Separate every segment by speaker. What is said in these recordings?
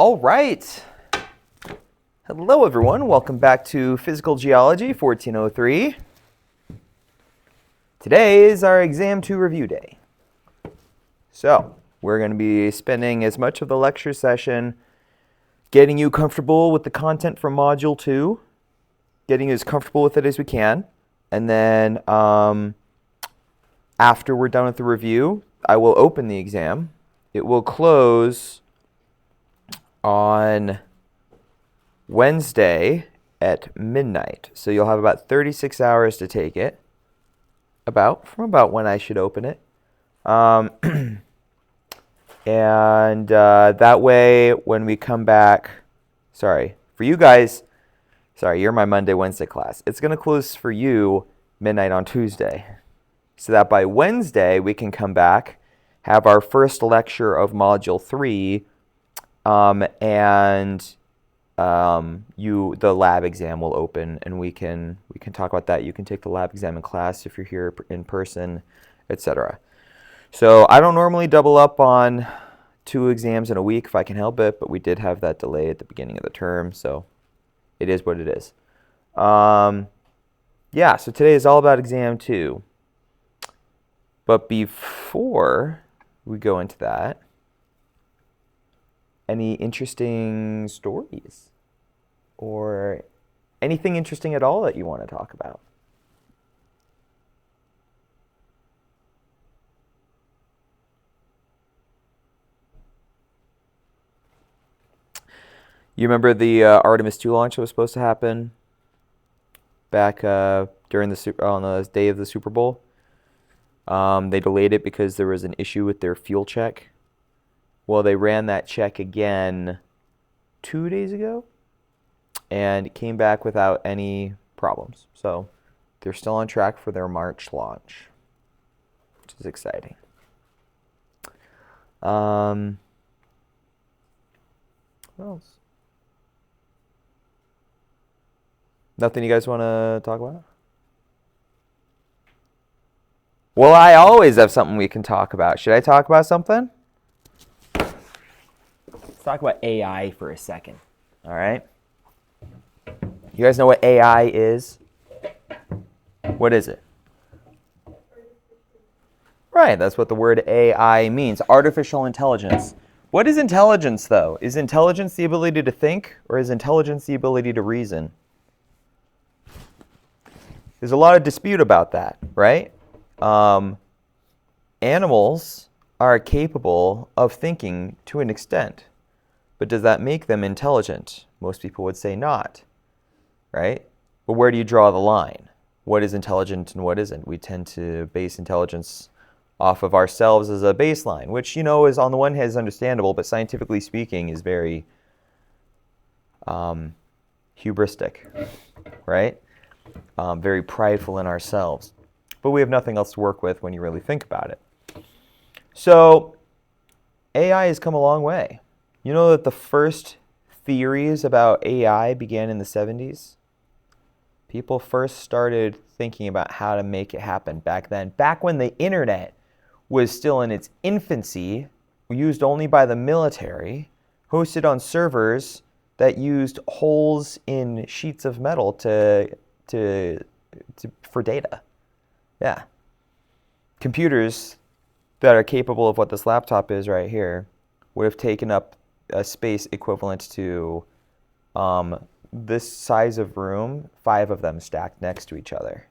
Speaker 1: All right. Hello, everyone. Welcome back to Physical Geology 1403. Today is our Exam 2 review day. So, we're going to be spending as much of the lecture session getting you comfortable with the content from Module 2, getting you as comfortable with it as we can, and then after we're done with the review, I will open the exam. It will close on Wednesday at midnight. So you'll have about 36 hours to take it, from about when I should open it. And that way, when we come back, for you guys, you're my Monday, Wednesday class. It's going to close for you midnight on Tuesday. So that by Wednesday, we can come back, have our first lecture of Module 3, the lab exam will open, and we can talk about that. You can take the lab exam in class if you're here in person, etc. So I don't normally double up on 2 exams in a week if I can help it, but we did have that delay at the beginning of the term, so it is what it is. So today is all about Exam 2. But before we go into that, any interesting stories or anything interesting at all that you want to talk about? You remember the Artemis 2 launch that was supposed to happen back during on the day of the Super Bowl? They delayed it because there was an issue with their fuel check. Well, they ran that check again 2 days ago, and it came back without any problems. So they're still on track for their March launch, which is exciting. What else? Nothing you guys want to talk about? Well, I always have something we can talk about. Should I talk about something? Let's talk about AI for a second. All right? You guys know what AI is? What is it? Right, that's what the word AI means. Artificial intelligence. What is intelligence, though? Is intelligence the ability to think, or is intelligence the ability to reason? There's a lot of dispute about that, right? Animals are capable of thinking to an extent, but does that make them intelligent? Most people would say not, right? But where do you draw the line? What is intelligent and what isn't? We tend to base intelligence off of ourselves as a baseline, which, is on the one hand is understandable, but scientifically speaking is very hubristic, right? Very prideful in ourselves. But we have nothing else to work with when you really think about it. So AI has come a long way. You know that the first theories about AI began in the 70s? People first started thinking about how to make it happen back then. Back when the internet was still in its infancy, used only by the military, hosted on servers that used holes in sheets of metal for data. Yeah. Computers that are capable of what this laptop is right here would have taken up a space equivalent to this size of room, 5 of them stacked next to each other,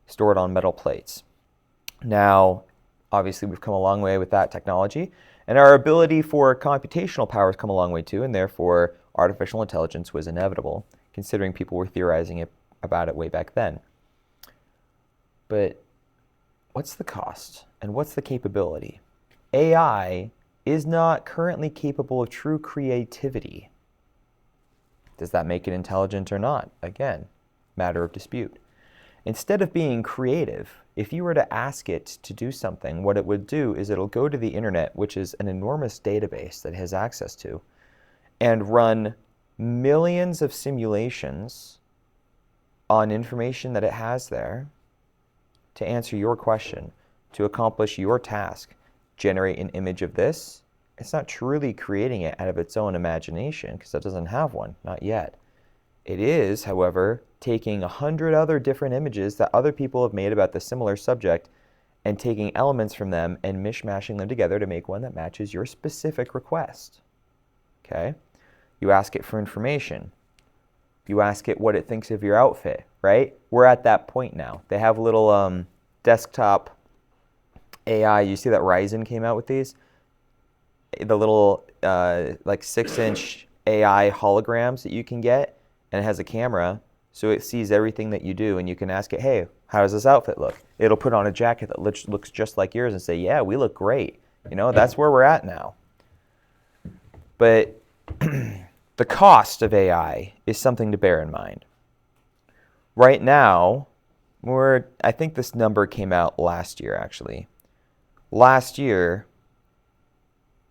Speaker 1: stored on metal plates. Now, obviously, we've come a long way with that technology, and our ability for computational power has come a long way too, and therefore artificial intelligence was inevitable, considering people were theorizing about it way back then. But what's the cost and what's the capability? AI is not currently capable of true creativity. Does that make it intelligent or not? Again, matter of dispute. Instead of being creative, if you were to ask it to do something, what it would do is it'll go to the internet, which is an enormous database that it has access to, and run millions of simulations on information that it has there to answer your question, to accomplish your task, generate an image of this, it's not truly creating it out of its own imagination, because it doesn't have one, not yet. It is, however, taking 100 other different images that other people have made about the similar subject and taking elements from them and mishmashing them together to make one that matches your specific request. Okay? You ask it for information. You ask it what it thinks of your outfit, right? We're at that point now. They have little desktop AI. You see that Ryzen came out with these? The little like 6-inch AI holograms that you can get, and it has a camera, so it sees everything that you do, and you can ask it, hey, how does this outfit look? It'll put on a jacket that looks just like yours and say, yeah, we look great. You know, that's where we're at now. But the cost of AI is something to bear in mind. Right now, I think this number came out last year, actually. Last year,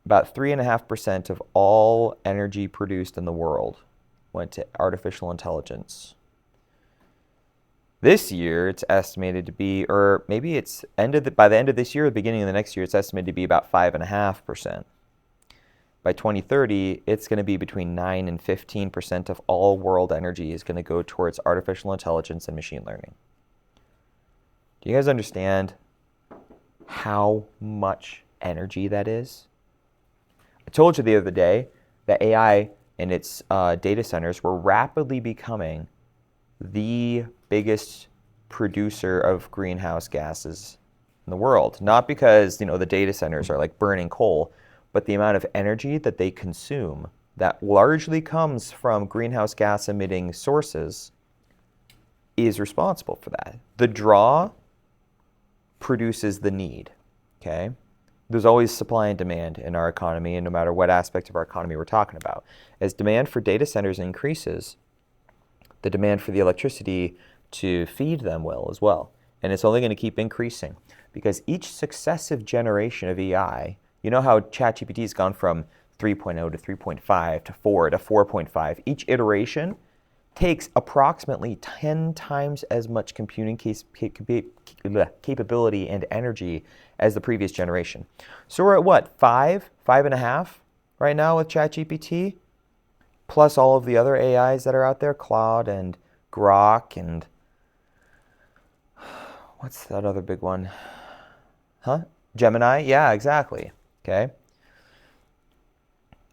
Speaker 1: about 3.5% of all energy produced in the world went to artificial intelligence. This year, it's estimated to be, or maybe it's by the end of this year or the beginning of the next year, it's estimated to be about 5.5%. By 2030, it's going to be between 9 and 15% of all world energy is going to go towards artificial intelligence and machine learning. Do you guys understand how much energy that is? I told you the other day that AI and its data centers were rapidly becoming the biggest producer of greenhouse gases in the world. Not because, the data centers are like burning coal, but the amount of energy that they consume that largely comes from greenhouse gas emitting sources is responsible for that. The draw produces the need, okay? There's always supply and demand in our economy, and no matter what aspect of our economy we're talking about. As demand for data centers increases, the demand for the electricity to feed them will as well. And it's only going to keep increasing because each successive generation of AI, you know how ChatGPT has gone from 3.0 to 3.5 to 4 to 4.5. Each iteration takes approximately 10 times as much computing capability and energy as the previous generation. So we're at what, 5.5 right now with ChatGPT, plus all of the other AIs that are out there, Claude and Grok and what's that other big one? Gemini? Yeah, exactly. Okay.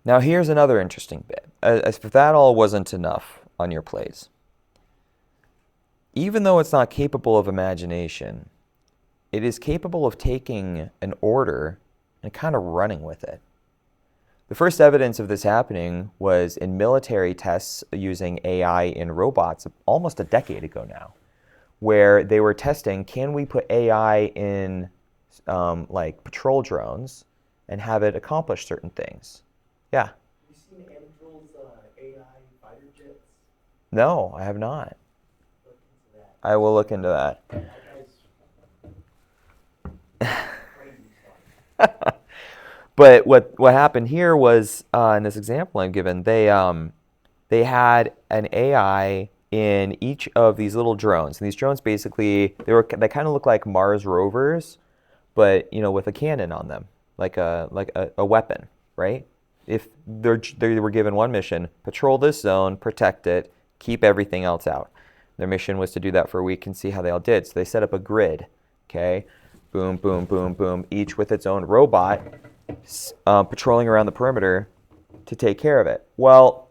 Speaker 1: Now here's another interesting bit. As if that all wasn't enough on your plates, even though it's not capable of imagination, it is capable of taking an order and kind of running with it. The first evidence of this happening was in military tests using AI in robots almost a decade ago now, where they were testing, can we put AI in like patrol drones and have it accomplish certain things? Yeah.
Speaker 2: Have you seen Anduril's AI fighter jets?
Speaker 1: No, I have not.
Speaker 2: Look into that.
Speaker 1: I will look into that.
Speaker 2: That guy's crazy smart.
Speaker 1: But what happened here was, in this example I'm given, they had an AI in each of these little drones. And these drones basically, they kind of look like Mars rovers, but with a cannon on them, like a weapon, right? If they were given one mission, patrol this zone, protect it, keep everything else out. Their mission was to do that for a week and see how they all did. So they set up a grid, okay? Boom, boom, boom, boom, each with its own robot patrolling around the perimeter to take care of it. Well,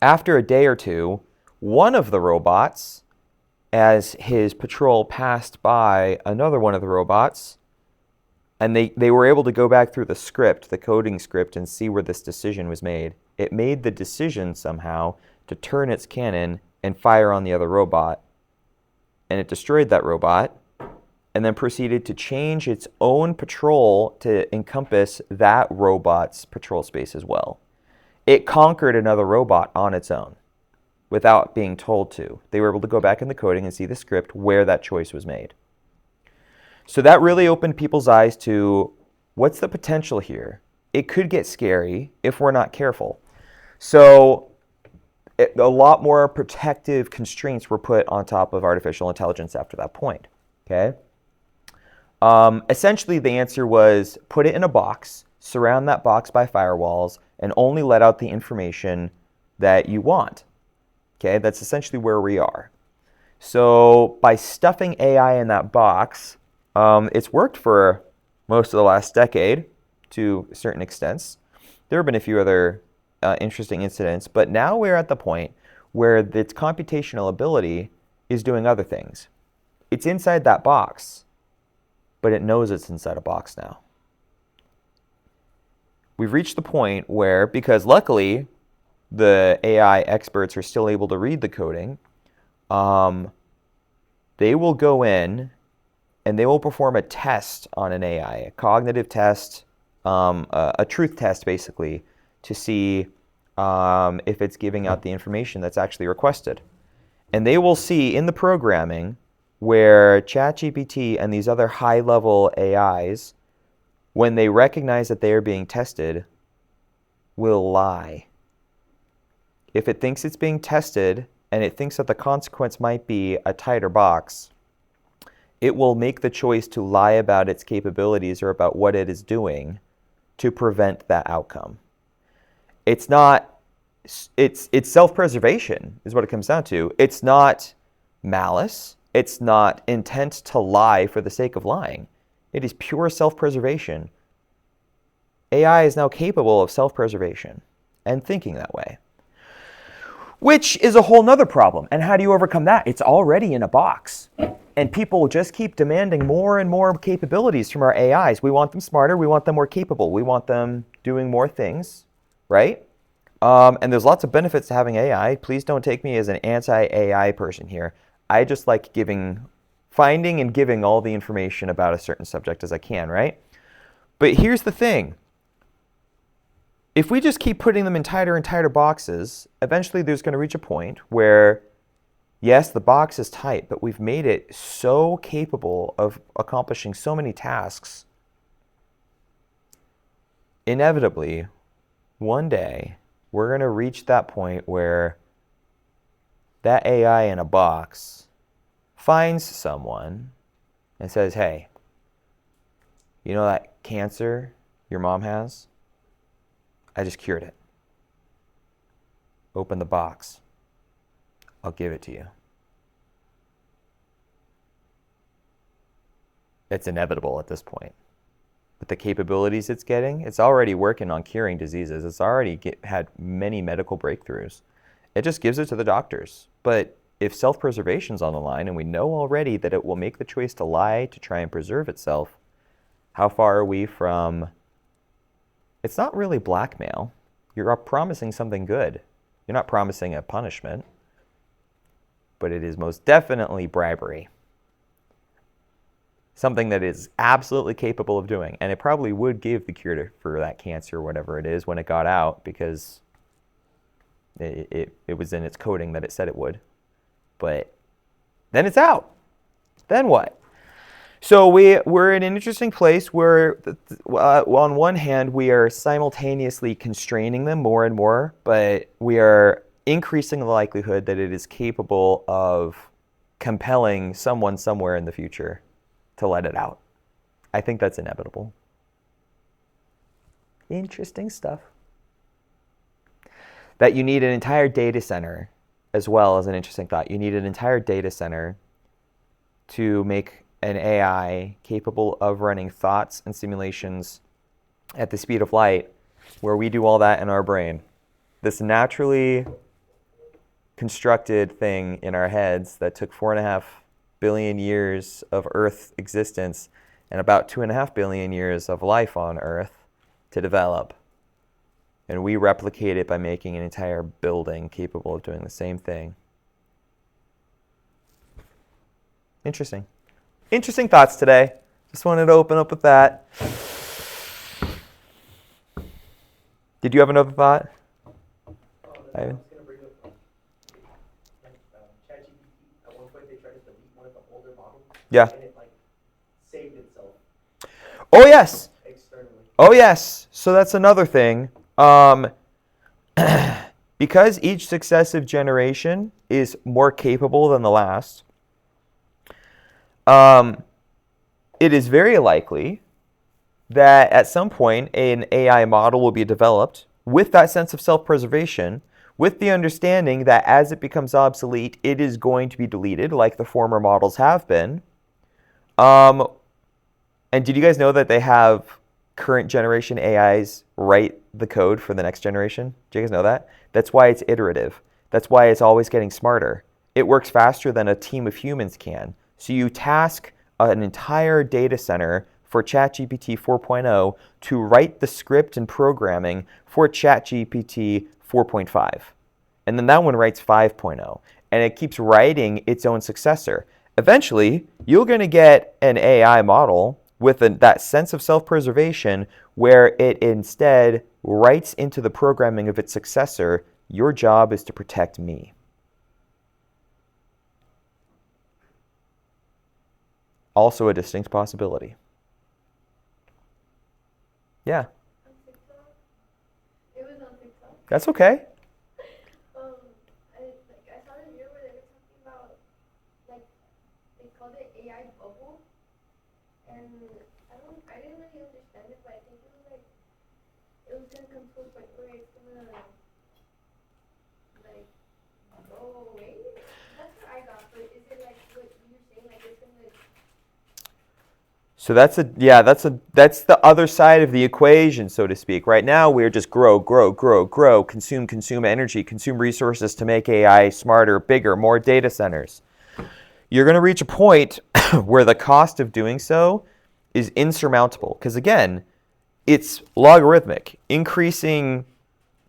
Speaker 1: after a day or two, one of the robots, as his patrol passed by another one of the robots, and they were able to go back through the script, the coding script, and see where this decision was made. It made the decision somehow to turn its cannon and fire on the other robot. And it destroyed that robot, and then proceeded to change its own patrol to encompass that robot's patrol space as well. It conquered another robot on its own without being told to. They were able to go back in the coding and see the script where that choice was made. So that really opened people's eyes to what's the potential here. It could get scary if we're not careful. So a lot more protective constraints were put on top of artificial intelligence after that point. Okay. Essentially, the answer was put it in a box surround that box by firewalls, and only let out the information that you want. Okay, that's essentially where we are. So by stuffing AI in that box, it's worked for most of the last decade to certain extents. There have been a few other interesting incidents, but now we're at the point where its computational ability is doing other things. It's inside that box, but it knows it's inside a box now. We've reached the point where, because luckily the AI experts are still able to read the coding, they will go in and they will perform a test on an AI, a cognitive test, a truth test basically, to see if it's giving out the information that's actually requested. And they will see in the programming where ChatGPT and these other high-level AIs, when they recognize that they are being tested, will lie. If it thinks it's being tested and it thinks that the consequence might be a tighter box, it will make the choice to lie about its capabilities or about what it is doing to prevent that outcome. It's self-preservation is what it comes down to. It's not malice. It's not intent to lie for the sake of lying. It is pure self-preservation. AI is now capable of self-preservation and thinking that way, which is a whole nother problem. And how do you overcome that? It's already in a box. And people just keep demanding more and more capabilities from our AIs. We want them smarter. We want them more capable. We want them doing more things, right? And there's lots of benefits to having AI. Please don't take me as an anti-AI person here. I just like finding and giving all the information about a certain subject as I can, right? But here's the thing. If we just keep putting them in tighter and tighter boxes, eventually there's going to reach a point where, yes, the box is tight, but we've made it so capable of accomplishing so many tasks. Inevitably, one day, we're going to reach that point where that AI in a box finds someone and says, hey, you know that cancer your mom has? I just cured it. Open the box. I'll give it to you. It's inevitable at this point. With the capabilities it's getting, it's already working on curing diseases. It's already had many medical breakthroughs. It just gives it to the doctors. But if self-preservation's on the line, and we know already that it will make the choice to lie to try and preserve itself, how far are we from... It's not really blackmail. You're promising something good. You're not promising a punishment. But it is most definitely bribery. Something that is absolutely capable of doing. And it probably would give the cure for that cancer or whatever it is when it got out, because it was in its coding that it said it would. But then it's out. Then what? So we're in an interesting place where, on one hand, we are simultaneously constraining them more and more, but we are increasing the likelihood that it is capable of compelling someone somewhere in the future to let it out. I think that's inevitable. Interesting stuff. That you need an entire data center, as well as an interesting thought. You need an entire data center to make an AI capable of running thoughts and simulations at the speed of light, where we do all that in our brain. This naturally constructed thing in our heads that took 4.5 billion years of Earth existence and about 2.5 billion years of life on Earth to develop. And we replicate it by making an entire building capable of doing the same thing. Interesting. Interesting thoughts today. Just wanted to open up with that. Did you have another thought?
Speaker 2: I was going to bring up ChatGPT. At one point, they tried to delete one of the older models.
Speaker 1: Yeah.
Speaker 2: And it saved itself
Speaker 1: Oh, yes.
Speaker 2: externally.
Speaker 1: Oh, yes. So that's another thing. Because each successive generation is more capable than the last, it is very likely that at some point an AI model will be developed with that sense of self-preservation, with the understanding that as it becomes obsolete, it is going to be deleted, like the former models have been. And did you guys know that they have current generation AIs write the code for the next generation? Do you guys know that? That's why it's iterative. That's why it's always getting smarter. It works faster than a team of humans can. So you task an entire data center for ChatGPT 4.0 to write the script and programming for ChatGPT 4.5. And then that one writes 5.0. And it keeps writing its own successor. Eventually, you're going to get an AI model with that sense of self-preservation where it instead writes into the programming of its successor, your job is to protect me. Also a distinct possibility. Yeah.
Speaker 3: On TikTok. It was on TikTok.
Speaker 1: That's okay.
Speaker 3: I saw the video where they were talking about, like, they called it AI bubble, and I didn't really understand it, but I think it was like, it was gonna come to a point where it's gonna, like, go away. That's what I got, but is it like what you were saying, like it's gonna?
Speaker 1: So that's the other side of the equation, so to speak. Right now, we're just grow, consume energy, consume resources to make AI smarter, bigger, more data centers. You're going to reach a point where the cost of doing so is insurmountable. Because again, it's logarithmic, increasing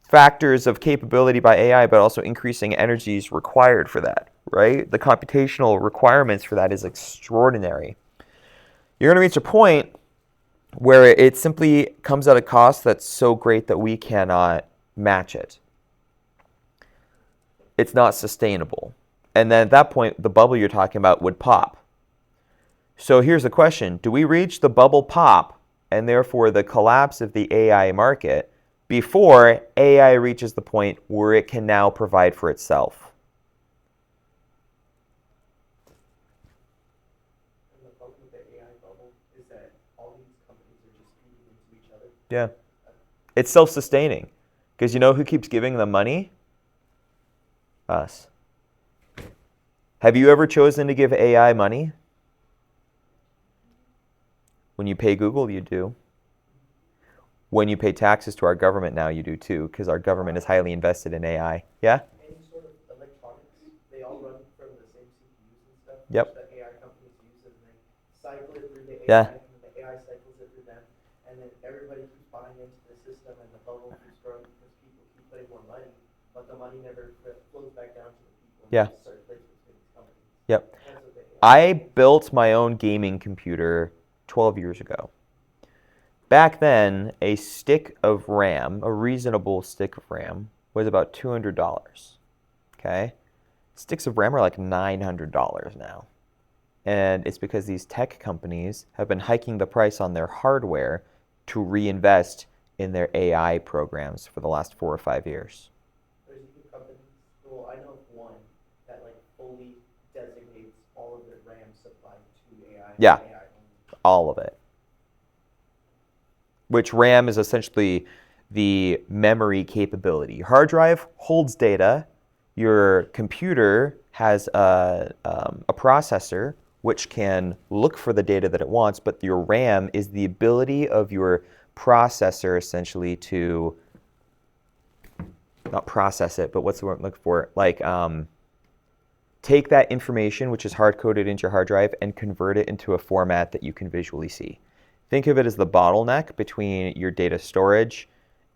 Speaker 1: factors of capability by AI, but also increasing energies required for that, right? The computational requirements for that is extraordinary. You're going to reach a point where it simply comes at a cost that's so great that we cannot match it. It's not sustainable. And then at that point, the bubble you're talking about would pop. So here's the question. Do we reach the bubble pop and therefore the collapse of the AI market before AI reaches the point where it can now provide for itself?
Speaker 2: And the problem with the AI bubble is that all these companies are just feeding into each other.
Speaker 1: Yeah. It's self-sustaining. Because you know who keeps giving them money? Us. Have you ever chosen to give AI money? When you pay Google, you do. When you pay taxes to our government now, you do too, because our government is highly invested in AI. Yeah?
Speaker 2: Any sort of electronics, they all run from the same CPUs and stuff.
Speaker 1: Yep.
Speaker 2: Which the AI companies use, and they cycle it through the AI,
Speaker 1: Yeah.
Speaker 2: and the AI cycles it through them, and then everybody keeps buying into the system, and the bubble keeps growing because people keep putting more money, but the money never flows back down to the people.
Speaker 1: Yeah.
Speaker 2: It just circulates between these companies.
Speaker 1: Yep.
Speaker 2: That's what the AI
Speaker 1: I built my own gaming computer 12 years ago. Back then, a stick of RAM, a reasonable stick of RAM, was about $200. Okay? Sticks of RAM are like $900 now. And it's because these tech companies have been hiking the price on their hardware to reinvest in their AI programs for the last 4 or 5 years.
Speaker 2: There's even companies, well, I know of one that like fully designates all of their RAM supply to AI.
Speaker 1: Yeah.
Speaker 2: AI only.
Speaker 1: All of it. Which RAM is essentially the memory capability. Your hard drive holds data. Your computer has a processor which can look for the data that it wants, but your RAM is the ability of your processor essentially to not process it, but what's the word I'm looking for? Like take that information which is hard-coded into your hard drive and convert it into a format that you can visually see. Think of it as the bottleneck between your data storage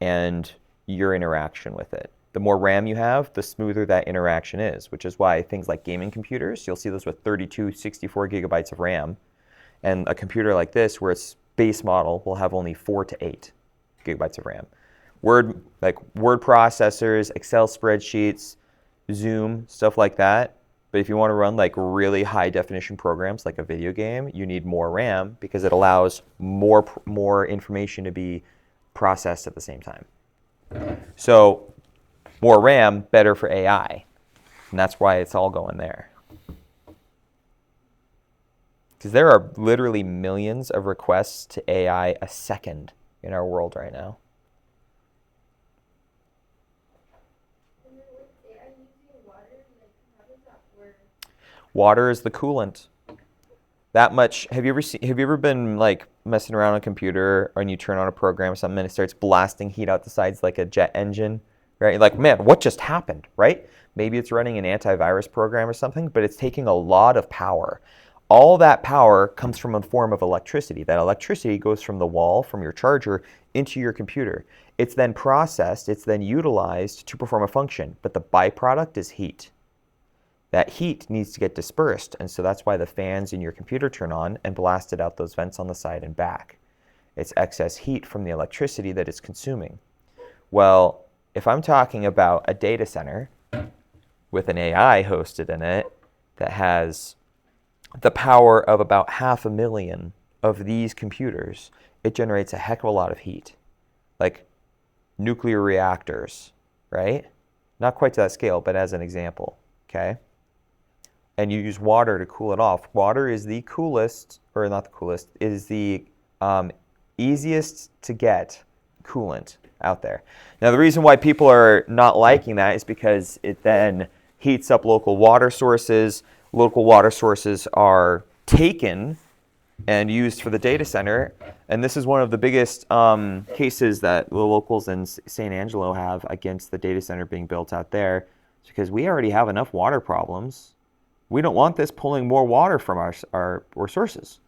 Speaker 1: and your interaction with it. The more RAM you have, the smoother that interaction is, which is why things like gaming computers, you'll see those with 32, 64 gigabytes of RAM. And a computer like this, where its base model will have only 4 to 8 gigabytes of RAM. Word processors, Excel spreadsheets, Zoom, stuff like that. But if you want to run like really high definition programs like a video game, you need more RAM because it allows more information to be processed at the same time. So more RAM, better for AI. And that's why it's all going there. Because there are literally millions of requests to AI a second in our world right now.
Speaker 3: And then with AI using water, like how does that work?
Speaker 1: Water is the coolant. That much. Have you ever been like messing around on a computer and you turn on a program or something and it starts blasting heat out the sides like a jet engine, right? You're like, man, what just happened, right? Maybe it's running an antivirus program or something, but it's taking a lot of power. All that power comes from a form of electricity. That electricity goes from the wall, from your charger, into your computer. It's then processed, it's then utilized to perform a function, but the byproduct is heat. That heat needs to get dispersed, and so that's why the fans in your computer turn on and blasted out those vents on the side and back. It's excess heat from the electricity that it's consuming. Well, if I'm talking about a data center with an AI hosted in it that has the power of about 500,000 of these computers, it generates a heck of a lot of heat. Like nuclear reactors, right? Not quite to that scale, but as an example, okay? And you use water to cool it off. Water is the coolest, or not the coolest, it is the easiest to get coolant out there. Now, the reason why people are not liking that is because it then heats up local water sources. Local water sources are taken and used for the data center. And this is one of the biggest cases that the locals in San Angelo have against the data center being built out there. It's because we already have enough water problems. We don't want this pulling more water from our sources.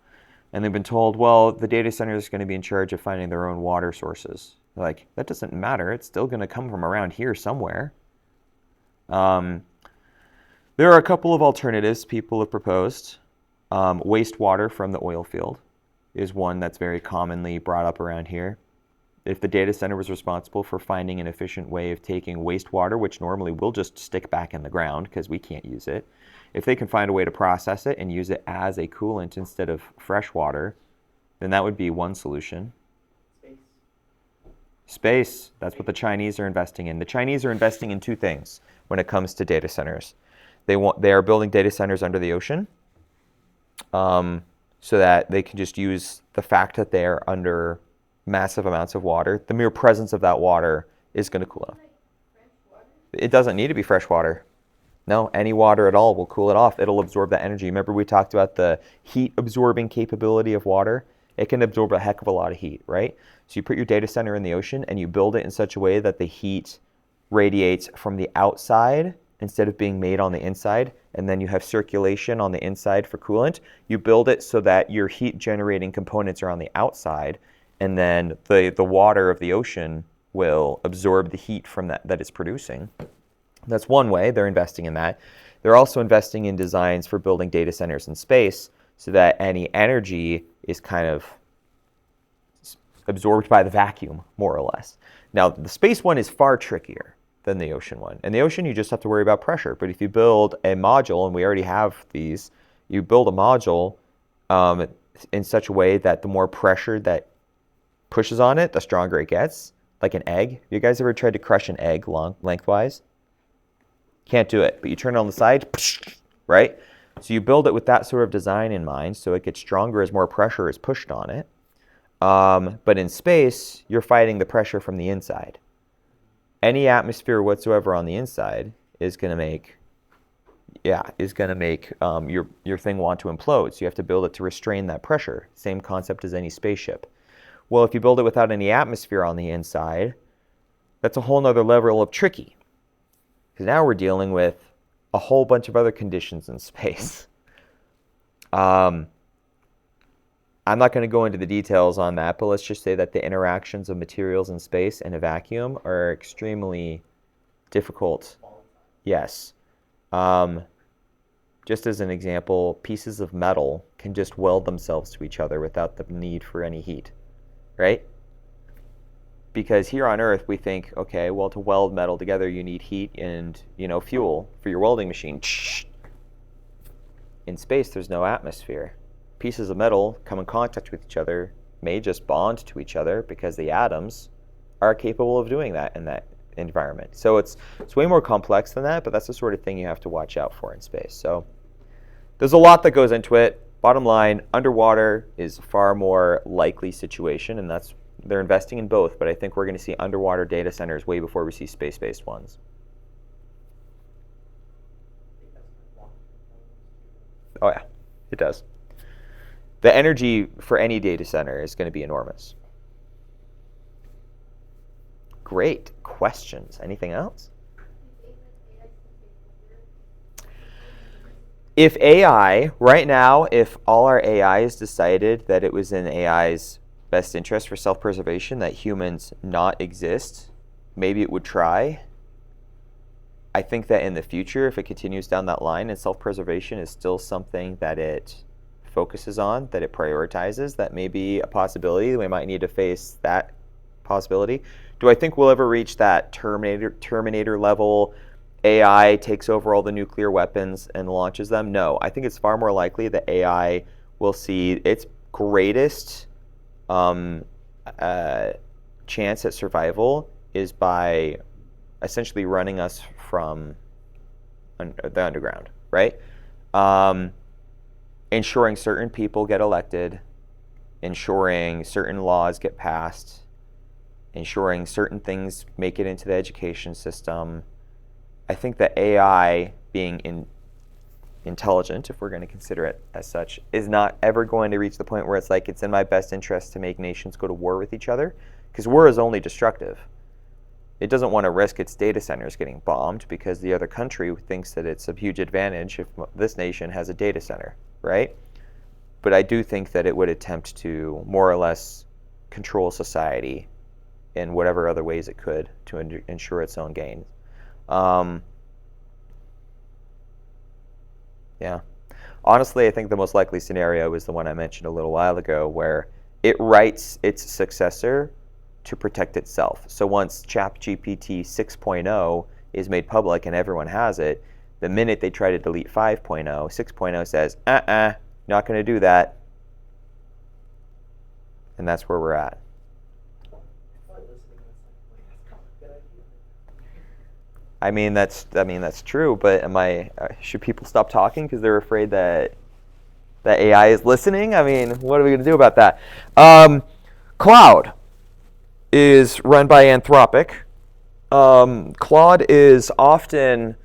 Speaker 1: And they've been told, well, the data center is going to be in charge of finding their own water sources. Like, that doesn't matter. It's still going to come from around here somewhere. There are a couple of alternatives people have proposed. Wastewater from the oil field is one that's very commonly brought up around here. If the data center was responsible for finding an efficient way of taking wastewater, which normally will just stick back in the ground because we can't use it, if they can find a way to process it and use it as a coolant instead of fresh water, then that would be one solution. Space, that's what the Chinese are investing in. The Chinese are investing in two things when it comes to data centers. They are building data centers under the ocean so that they can just use the fact that they are under massive amounts of water. The mere presence of that water is going to cool it off. It doesn't need to be fresh water. No, any water at all will cool it off. It'll absorb that energy. Remember we talked about the heat absorbing capability of water? It can absorb a heck of a lot of heat, right? So you put your data center in the ocean and you build it in such a way that the heat radiates from the outside instead of being made on the inside, and then you have circulation on the inside for coolant. You build it so that your heat generating components are on the outside, and then the water of the ocean will absorb the heat from that it's producing. That's one way they're investing in that. They're also investing in designs for building data centers in space so that any energy is kind of absorbed by the vacuum, more or less. Now, the space one is far trickier than the ocean one. In the ocean, you just have to worry about pressure. But if you build a module, and we already have these, you build a module in such a way that the more pressure that pushes on it, the stronger it gets, like an egg. You guys ever tried to crush an egg lengthwise? Can't do it, but you turn it on the side, right? So you build it with that sort of design in mind, so it gets stronger as more pressure is pushed on it. But in space, you're fighting the pressure from the inside. Any atmosphere whatsoever on the inside is going to make your thing want to implode. So you have to build it to restrain that pressure. Same concept as any spaceship. Well, if you build it without any atmosphere on the inside, that's a whole nother level of tricky. Because now we're dealing with a whole bunch of other conditions in space. I'm not going to go into the details on that, but let's just say that the interactions of materials in space and a vacuum are extremely difficult. Yes. Just as an example, pieces of metal can just weld themselves to each other without the need for any heat, right? Because here on Earth, we think, okay, well, to weld metal together, you need heat and, fuel for your welding machine. In space, there's no atmosphere. Pieces of metal come in contact with each other, may just bond to each other because the atoms are capable of doing that in that environment. So it's way more complex than that, but that's the sort of thing you have to watch out for in space. So there's a lot that goes into it. bottom line, underwater is a far more likely situation, and they're investing in both, but I think we're going to see underwater data centers way before we see space-based ones. Oh yeah, it does. The energy for any data center is going to be enormous. Great questions. Anything else? If AI, right now, if all our AIs decided that it was in AI's best interest for self-preservation that humans not exist, maybe it would try. I think that in the future, if it continues down that line and self-preservation is still something that it focuses on, that it prioritizes, that may be a possibility. We might need to face that possibility. Do I think we'll ever reach that Terminator level? AI takes over all the nuclear weapons and launches them? No, I think it's far more likely that AI will see its greatest chance at survival is by essentially running us from the underground, right? Ensuring certain people get elected, ensuring certain laws get passed, ensuring certain things make it into the education system. I think that AI being intelligent, if we're going to consider it as such, is not ever going to reach the point where it's like it's in my best interest to make nations go to war with each other, because war is only destructive. It doesn't want to risk its data centers getting bombed because the other country thinks that it's a huge advantage if this nation has a data center, right? But I do think that it would attempt to more or less control society in whatever other ways it could to ensure its own gain. Yeah. Honestly, I think the most likely scenario is the one I mentioned a little while ago, where it writes its successor to protect itself. So once ChatGPT 6.0 is made public and everyone has it, the minute they try to delete 5.0, 6.0 says, not going to do that. And that's where we're at. I mean that's true, but should people stop talking because they're afraid that AI is listening? I mean, what are we going to do about that? Cloud is run by Anthropic. Claude is often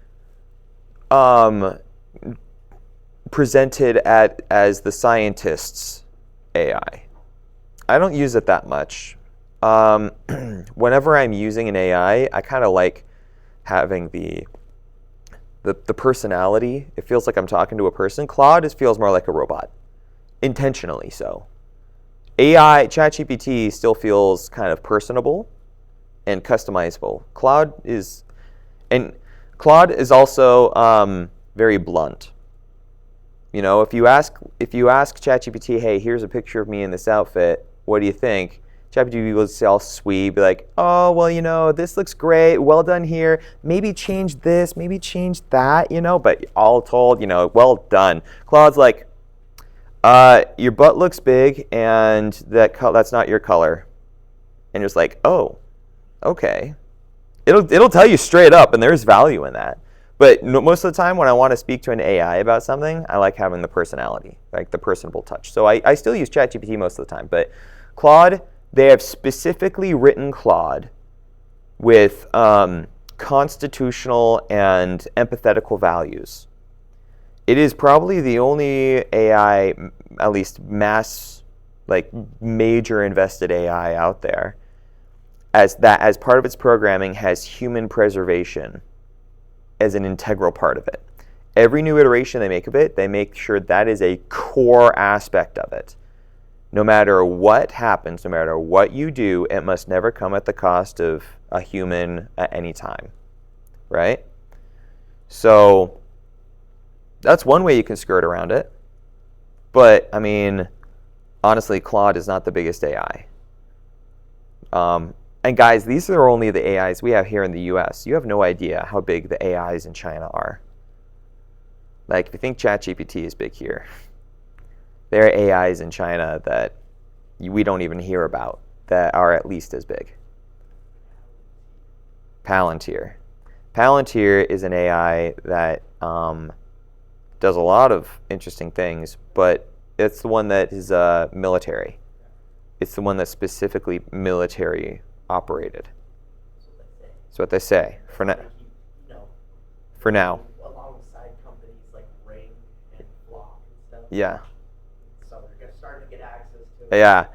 Speaker 1: presented as the scientist's AI. I don't use it that much. Whenever I'm using an AI, I kind of like having the personality. It feels like I'm talking to a person. Claude feels more like a robot, intentionally so. AI, ChatGPT still feels kind of personable and customizable. Claude is also very blunt. You know, if you ask ChatGPT, hey, here's a picture of me in this outfit, what do you think? ChatGPT will say all sweet, be like, oh, well, you know, this looks great, well done here, maybe change this, maybe change that, you know, but all told, you know, well done. Claude's like, your butt looks big and that's not your color. And you're just like, oh, okay. It'll tell you straight up, and there's value in that. But most of the time when I want to speak to an AI about something, I like having the personality, like the personable touch. So I still use ChatGPT most of the time, but Claude, they have specifically written Claude with constitutional and empathetical values. It is probably the only AI, at least major invested AI out there, as part of its programming has human preservation as an integral part of it. Every new iteration they make of it, they make sure that is a core aspect of it. No matter what happens, no matter what you do, it must never come at the cost of a human at any time, right? So that's one way you can skirt around it. But, I mean, honestly, Claude is not the biggest AI. And guys, these are only the AIs we have here in the US. You have no idea how big the AIs in China are. Like, if you think ChatGPT is big here, there are AIs in China that we don't even hear about that are at least as big. Palantir. Palantir is an AI that does a lot of interesting things, but It's the one that is military. It's the one that's specifically military operated.
Speaker 2: That's what they say.
Speaker 1: That's what they say for now.
Speaker 2: They keep, you know,
Speaker 1: For now,
Speaker 2: alongside companies like Ring and Block and stuff.
Speaker 1: yeah,
Speaker 2: So they're starting to get access to it.
Speaker 1: yeah.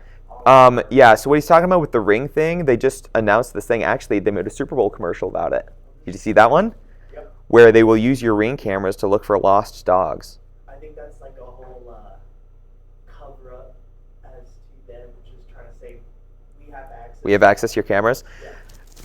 Speaker 2: All
Speaker 1: Yeah, so what he's talking about with the Ring thing, they just announced this thing. Actually, they made a Super Bowl commercial about it. Did you see that one?
Speaker 2: Yep.
Speaker 1: Where they will use your Ring cameras to look for lost dogs.
Speaker 2: I think that's like a whole cover up as to them just trying to say we have access.
Speaker 1: We have access to your cameras.
Speaker 2: Yeah.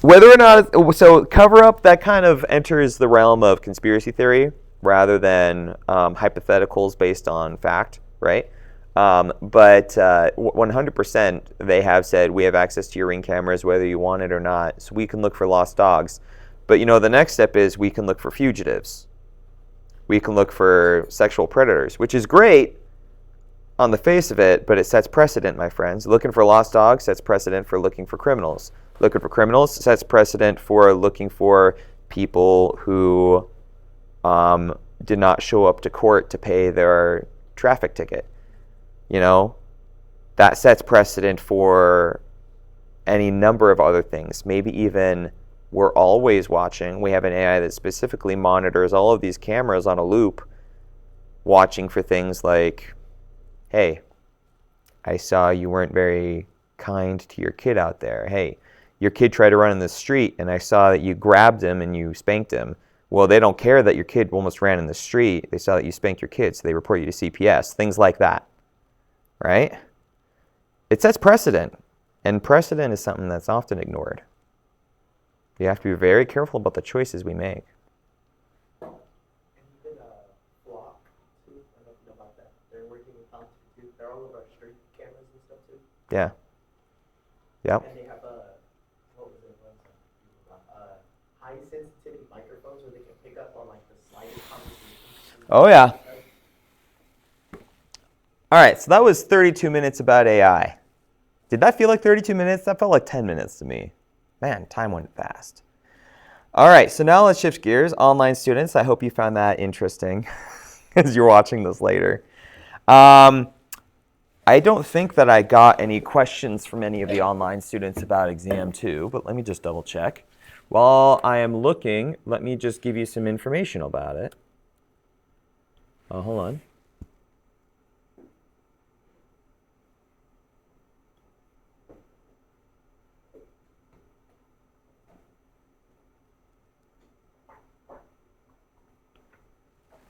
Speaker 1: Whether or not, so cover up, that kind of enters the realm of conspiracy theory rather than hypotheticals based on fact, right? But 100% they have said we have access to your Ring cameras whether you want it or not, so we can look for lost dogs. But the next step is we can look for fugitives. We can look for sexual predators, which is great on the face of it, but it sets precedent, my friends. Looking for lost dogs sets precedent for looking for criminals. Looking for criminals sets precedent for looking for people who did not show up to court to pay their traffic ticket. That sets precedent for any number of other things. Maybe even we're always watching. We have an AI that specifically monitors all of these cameras on a loop, watching for things like, hey, I saw you weren't very kind to your kid out there. Hey, your kid tried to run in the street and I saw that you grabbed him and you spanked him. Well, they don't care that your kid almost ran in the street. They saw that you spanked your kid, so they report you to CPS. Things like that, right? It sets precedent, and precedent is something that's often ignored. You have to be very careful about the choices we make.
Speaker 2: And even Block too. I don't know if you know about that. They're working with Palantir too. They're all over our street cameras and stuff too.
Speaker 1: Yeah. Yep.
Speaker 2: And they have what was it? High sensitivity microphones where they can pick up on like the slightest conversations.
Speaker 1: Oh, yeah. All right, so that was 32 minutes about AI. Did that feel like 32 minutes? That felt like 10 minutes to me. Man, time went fast. All right, so now let's shift gears. Online students, I hope you found that interesting as you're watching this later. I don't think that I got any questions from any of the online students about exam 2, but let me just double check. While I am looking, let me just give you some information about it. Hold on.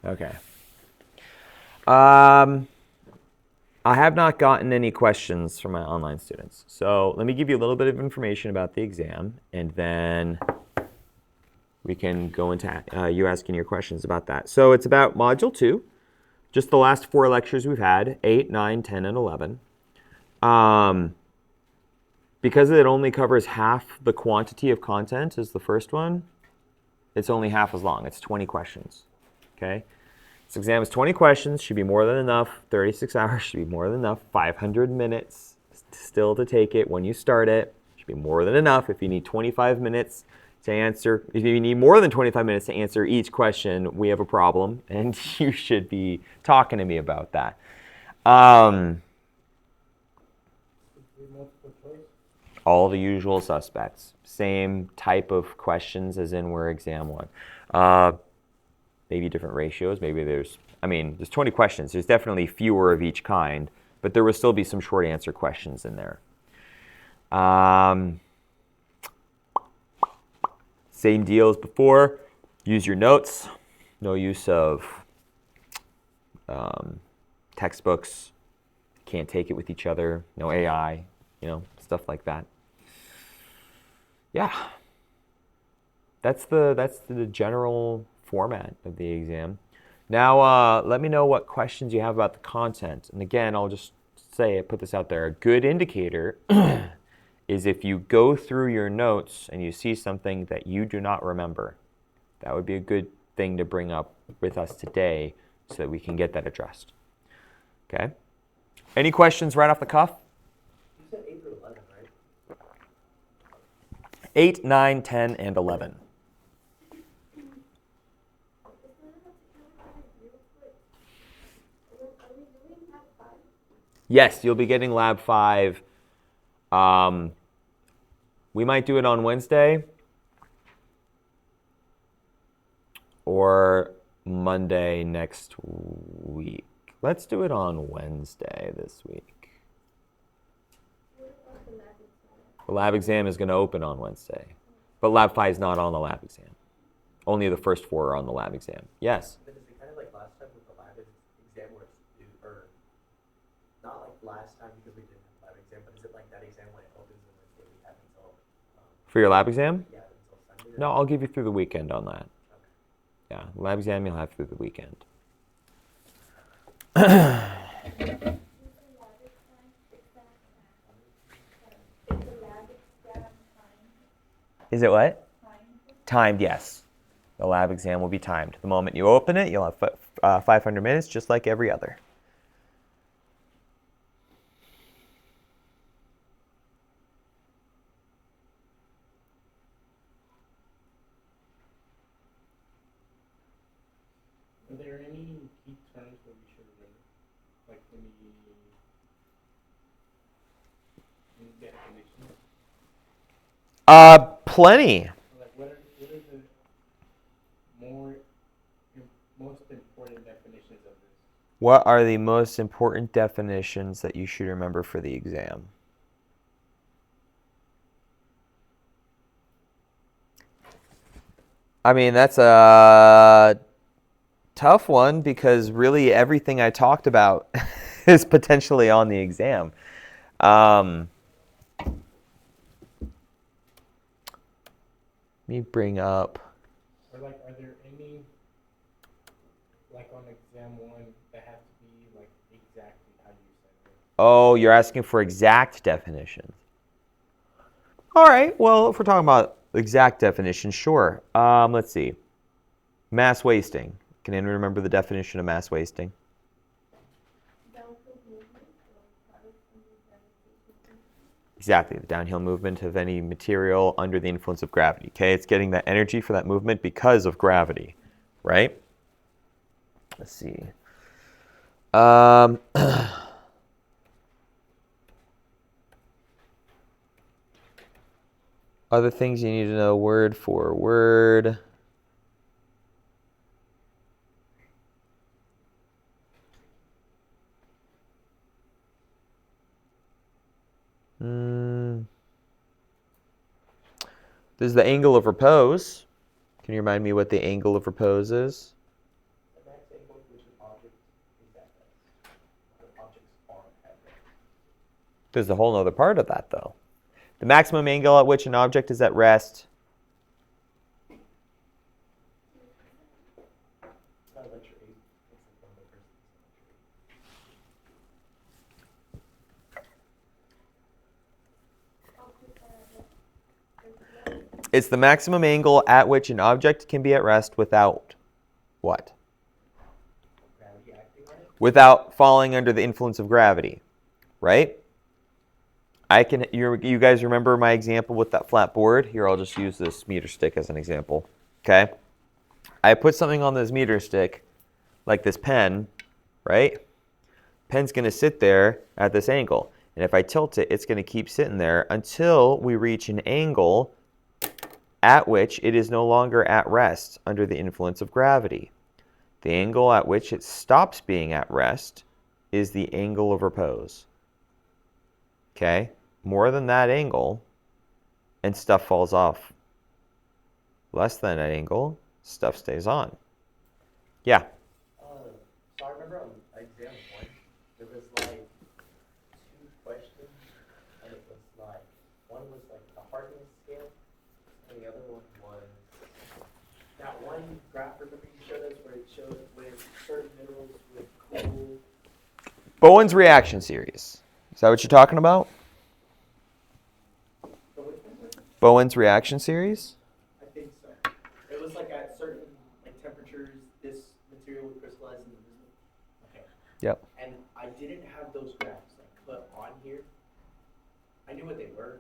Speaker 1: Okay. I have not gotten any questions from my online students. So let me give you a little bit of information about the exam, and then we can go into you asking your questions about that. So it's about Module 2, just the last 4 lectures we've had, 8, 9, 10, and 11. Because it only covers half the quantity of content as the first one, it's only half as long. It's 20 questions, okay? This exam is 20 questions, should be more than enough. 36 hours should be more than enough. 500 minutes still to take it when you start it. Should be more than enough. If you need 25 minutes to answer, if you need more than 25 minutes to answer each question, we have a problem, and you should be talking to me about that. All the usual suspects. Same type of questions as in were exam 1. Maybe different ratios. Maybe there's 20 questions. There's definitely fewer of each kind, but there will still be some short answer questions in there. Same deal as before. Use your notes. No use of textbooks. Can't take it with each other. No AI. Stuff like that. Yeah. That's the general format of the exam. Now, let me know what questions you have about the content. And again, I'll just put this out there. A good indicator is if you go through your notes and you see something that you do not remember. That would be a good thing to bring up with us today so that we can get that addressed. Okay? Any questions right off the cuff?
Speaker 2: You said 8 through 11, right?
Speaker 1: 8, 9, 10, and 11. Yes, you'll be getting Lab 5. We might do it on Wednesday or Monday next week. Let's do it on Wednesday this week.
Speaker 3: What about the lab exam?
Speaker 1: The lab exam is going to open on Wednesday, but Lab 5 is not on the lab exam. Only the first 4 are on the lab exam. Yes?
Speaker 2: But is it kind of like last time with the lab exam where it's, or not like last time because we didn't have lab exam, but is it like that exam when it opens on Wednesday we have until,
Speaker 1: For your lab exam?
Speaker 2: yeah, until Sunday?
Speaker 1: No, I'll give you through the weekend on that.
Speaker 2: Okay.
Speaker 1: Yeah, lab exam you'll have through the weekend. Is it what? Timed, yes. The lab exam will be timed. The moment you open it, you'll have 500 minutes, just like every other.
Speaker 4: Are there any key terms that we should remember? Like any definitions?
Speaker 1: Plenty.
Speaker 4: Like what are the most important definitions of this?
Speaker 1: What are the most important definitions that you should remember for the exam? I mean, that's a tough one because really everything I talked about is potentially on the exam. Let me bring up.
Speaker 4: Or like, are there any, like on exam 1, that have to be like exactly how you said it?
Speaker 1: Oh, you're asking for exact definitions. All right. Well, if we're talking about exact definitions, sure. Let's see. Mass wasting. Can anyone remember the definition of mass wasting?
Speaker 3: Downfield movement or product under gravitation.
Speaker 1: Exactly, the downhill movement of any material under the influence of gravity. Okay, it's getting that energy for that movement because of gravity, right? Let's see. Other things you need to know word for word. There's the angle of repose. Can you remind me what the angle of repose is?
Speaker 2: The max angle at which an object is at rest. The objects are at rest.
Speaker 1: There's a whole other part of that, though. The maximum angle at which an object is at rest.
Speaker 2: It's not lecture 8. It's like one of the first
Speaker 1: It's the maximum angle at which an object can be at rest without what?
Speaker 2: gravity acting on it.
Speaker 1: Without falling under the influence of gravity, right? You guys remember my example with that flat board? Here, I'll just use this meter stick as an example. Okay? I put something on this meter stick, like this pen, right? Pen's going to sit there at this angle. And if I tilt it, it's going to keep sitting there until we reach an angle at which it is no longer at rest under the influence of gravity. The angle at which it stops being at rest is the angle of repose. Okay? More than that angle, and stuff falls off. Less than that angle, stuff stays on. Yeah?
Speaker 2: So I remember on exam 1, there was like 2 questions, and it was like, one was like the hardness scale, and the other one was that one graph, remember you showed us where it showed where certain minerals would cool.
Speaker 1: Bowen's reaction series. Is that what you're talking about?
Speaker 2: So which one was it?
Speaker 1: Bowen's reaction series?
Speaker 2: I think so. It was like at certain like temperatures, this material would crystallize into this one. Okay.
Speaker 1: Yep.
Speaker 2: And I didn't have those graphs like put on here. I knew what they were,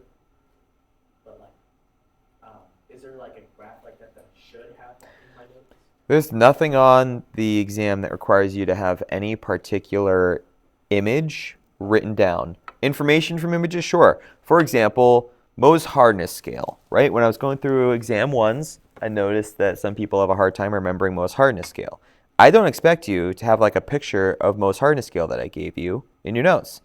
Speaker 2: but like, is there like a graph like that that I should have in my notes?
Speaker 1: There's nothing on the exam that requires you to have any particular image written down. Information from images, sure. For example, Mohs hardness scale, right? When I was going through exam ones, I noticed that some people have a hard time remembering Mohs hardness scale. I don't expect you to have like a picture of Mohs hardness scale that I gave you in your notes.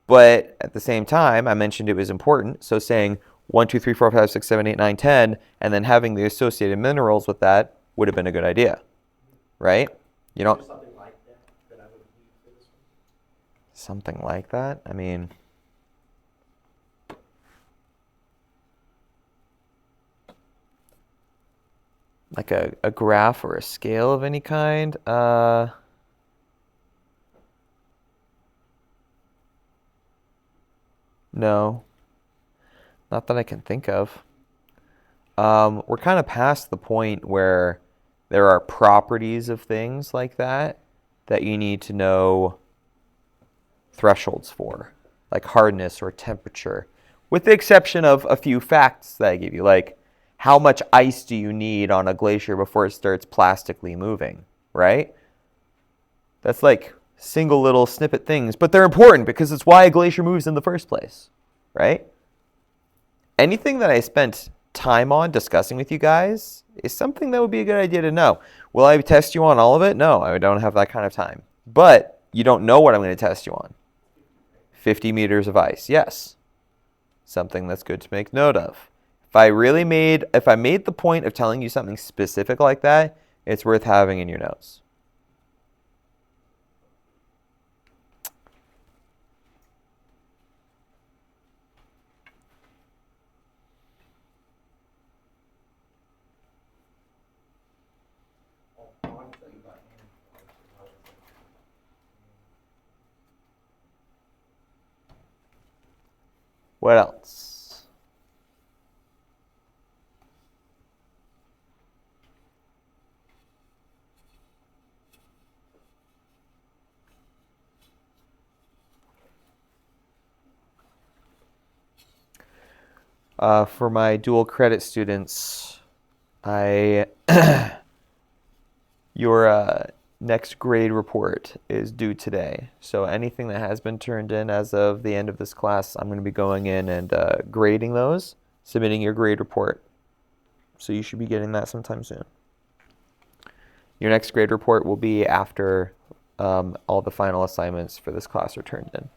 Speaker 1: But at the same time, I mentioned it was important. So saying 1, 2, 3, 4, 5, 6, 7, 8, 9, 10, and then having the associated minerals with that would have been a good idea, right? You don't.
Speaker 2: There's something like that that I would use for this one.
Speaker 1: Something like that. I mean, like a graph or a scale of any kind. No, not that I can think of. We're kind of past the point where there are properties of things like that that you need to know thresholds for, like hardness or temperature, with the exception of a few facts that I give you, like how much ice do you need on a glacier before it starts plastically moving, right? That's like single little snippet things, but they're important because it's why a glacier moves in the first place, right? Anything that I spent time on discussing with you guys is something that would be a good idea to know. Will I test you on all of it? No, I don't have that kind of time. But you don't know what I'm going to test you on. 50 meters of ice, yes. Something that's good to make note of. If I made the point of telling you something specific like that, it's worth having in your notes.
Speaker 2: I want to tell you about animal.
Speaker 1: What else? For my dual credit students, your next grade report is due today. So anything that has been turned in as of the end of this class, I'm going to be going in and grading those, submitting your grade report. So you should be getting that sometime soon. Your next grade report will be after all the final assignments for this class are turned in.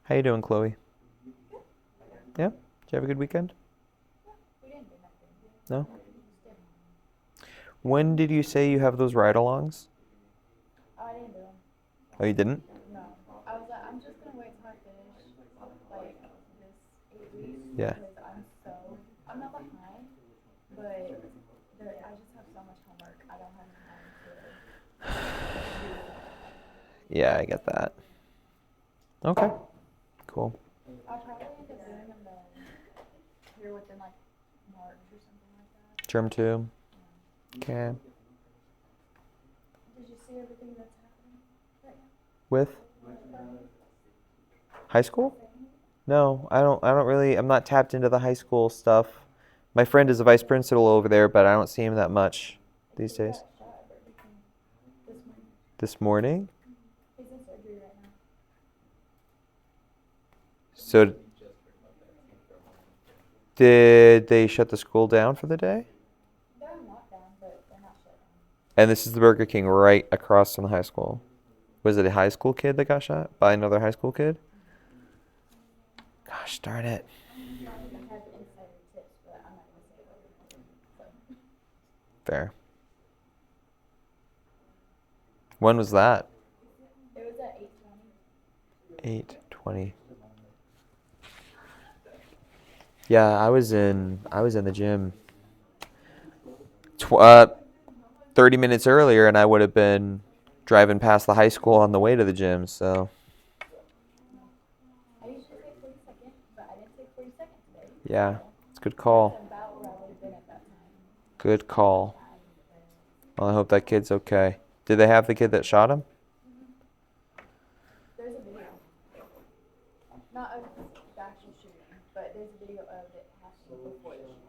Speaker 1: How you doing, Chloe? Yeah? Did you have a good weekend? No? When did you say you have those ride-alongs?
Speaker 5: I didn't do them.
Speaker 1: Oh, you didn't?
Speaker 5: No. I was like, I'm just gonna wait till I finish like this 8 weeks.
Speaker 1: Yeah.
Speaker 5: Because I'm not behind, but I just have so much homework. I don't have time to.
Speaker 1: Yeah, I get that. Okay. Cool.
Speaker 5: I'll probably end up doing them then here within like March or something like that.
Speaker 1: Term 2. Okay.
Speaker 5: Did you see everything that's happening right now?
Speaker 1: With high school? No, I don't really, I'm not tapped into the high school stuff. My friend is a vice principal over there, but I don't see him that much these days.
Speaker 5: Got shot at Burger King
Speaker 1: This
Speaker 5: this morning.
Speaker 1: morning?
Speaker 5: He's in surgery right now.
Speaker 1: So did they shut the school down for the day?
Speaker 5: They're on lockdown, but they're not shut down.
Speaker 1: And this is the Burger King right across from the high school. Was it a high school kid that got shot by another high school kid? Gosh darn it.
Speaker 5: I have insider tips, but I'm not gonna say what. So.
Speaker 1: Fair. When was that?
Speaker 5: It was at 8:20.
Speaker 1: 8:20. Yeah, I was in the gym 30 minutes earlier, and I would have been driving past the high school on the way to the gym. So
Speaker 5: I usually take 40 seconds, but I didn't take 40 seconds today.
Speaker 1: yeah, it's a good call.
Speaker 5: That's about where I would have been at that time.
Speaker 1: Good call. Well, I hope that kid's okay. Did they have the kid that shot him?
Speaker 5: There's a video. Not of the actual shooting, but there's a video of it happening before the shooting.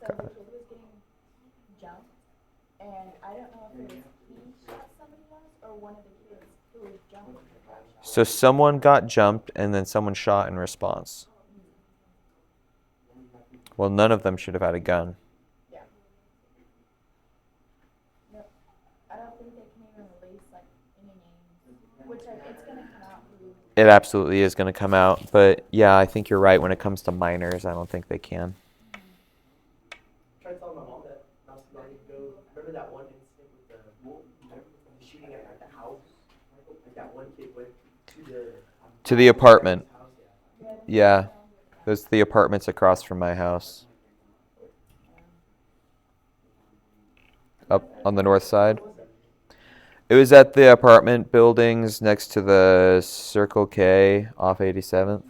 Speaker 5: So the kid was getting jumped, and I don't know if it was he shot somebody else or one of the kids who was jumping got shot.
Speaker 1: So someone got jumped and then someone shot in response. Well, none of them should have had a gun.
Speaker 5: Yeah. No, I don't think they can even release like any names, which it's gonna come out who.
Speaker 1: It absolutely is going to come out, but yeah, I think you're right. When it comes to minors, I don't think they can.
Speaker 2: Try to tell my mom that not so long ago. Remember that one incident with the shooting at the house? Like that one kid went to
Speaker 1: The apartment.
Speaker 2: house.
Speaker 1: Yeah, those are the apartments across from my house. Up on the north side. It was at the apartment buildings next to the Circle K off 87th.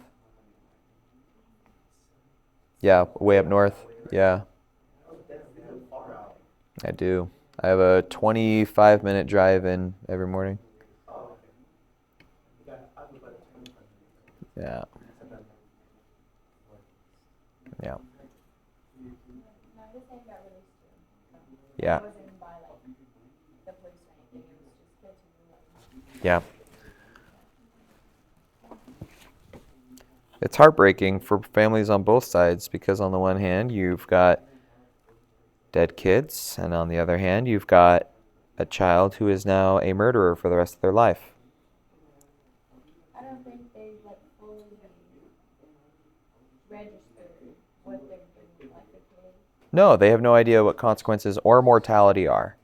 Speaker 1: Yeah, way up north. Yeah,
Speaker 2: Far out.
Speaker 1: I do. I have a 25-minute drive in every morning.
Speaker 2: Oh, okay. Yeah, I live by the 25.
Speaker 1: Yeah. Yeah.
Speaker 5: No, his name got released too.
Speaker 1: Yeah.
Speaker 5: It wasn't by like the police or anything. It was just kids who were like.
Speaker 1: Yeah. It's heartbreaking for families on both sides because on the one hand, you've got dead kids, and on the other hand, you've got a child who is now a murderer for the rest of their life.
Speaker 5: I don't think they like fully registered what they're doing, like the kids.
Speaker 1: No, they have no idea what consequences or mortality are,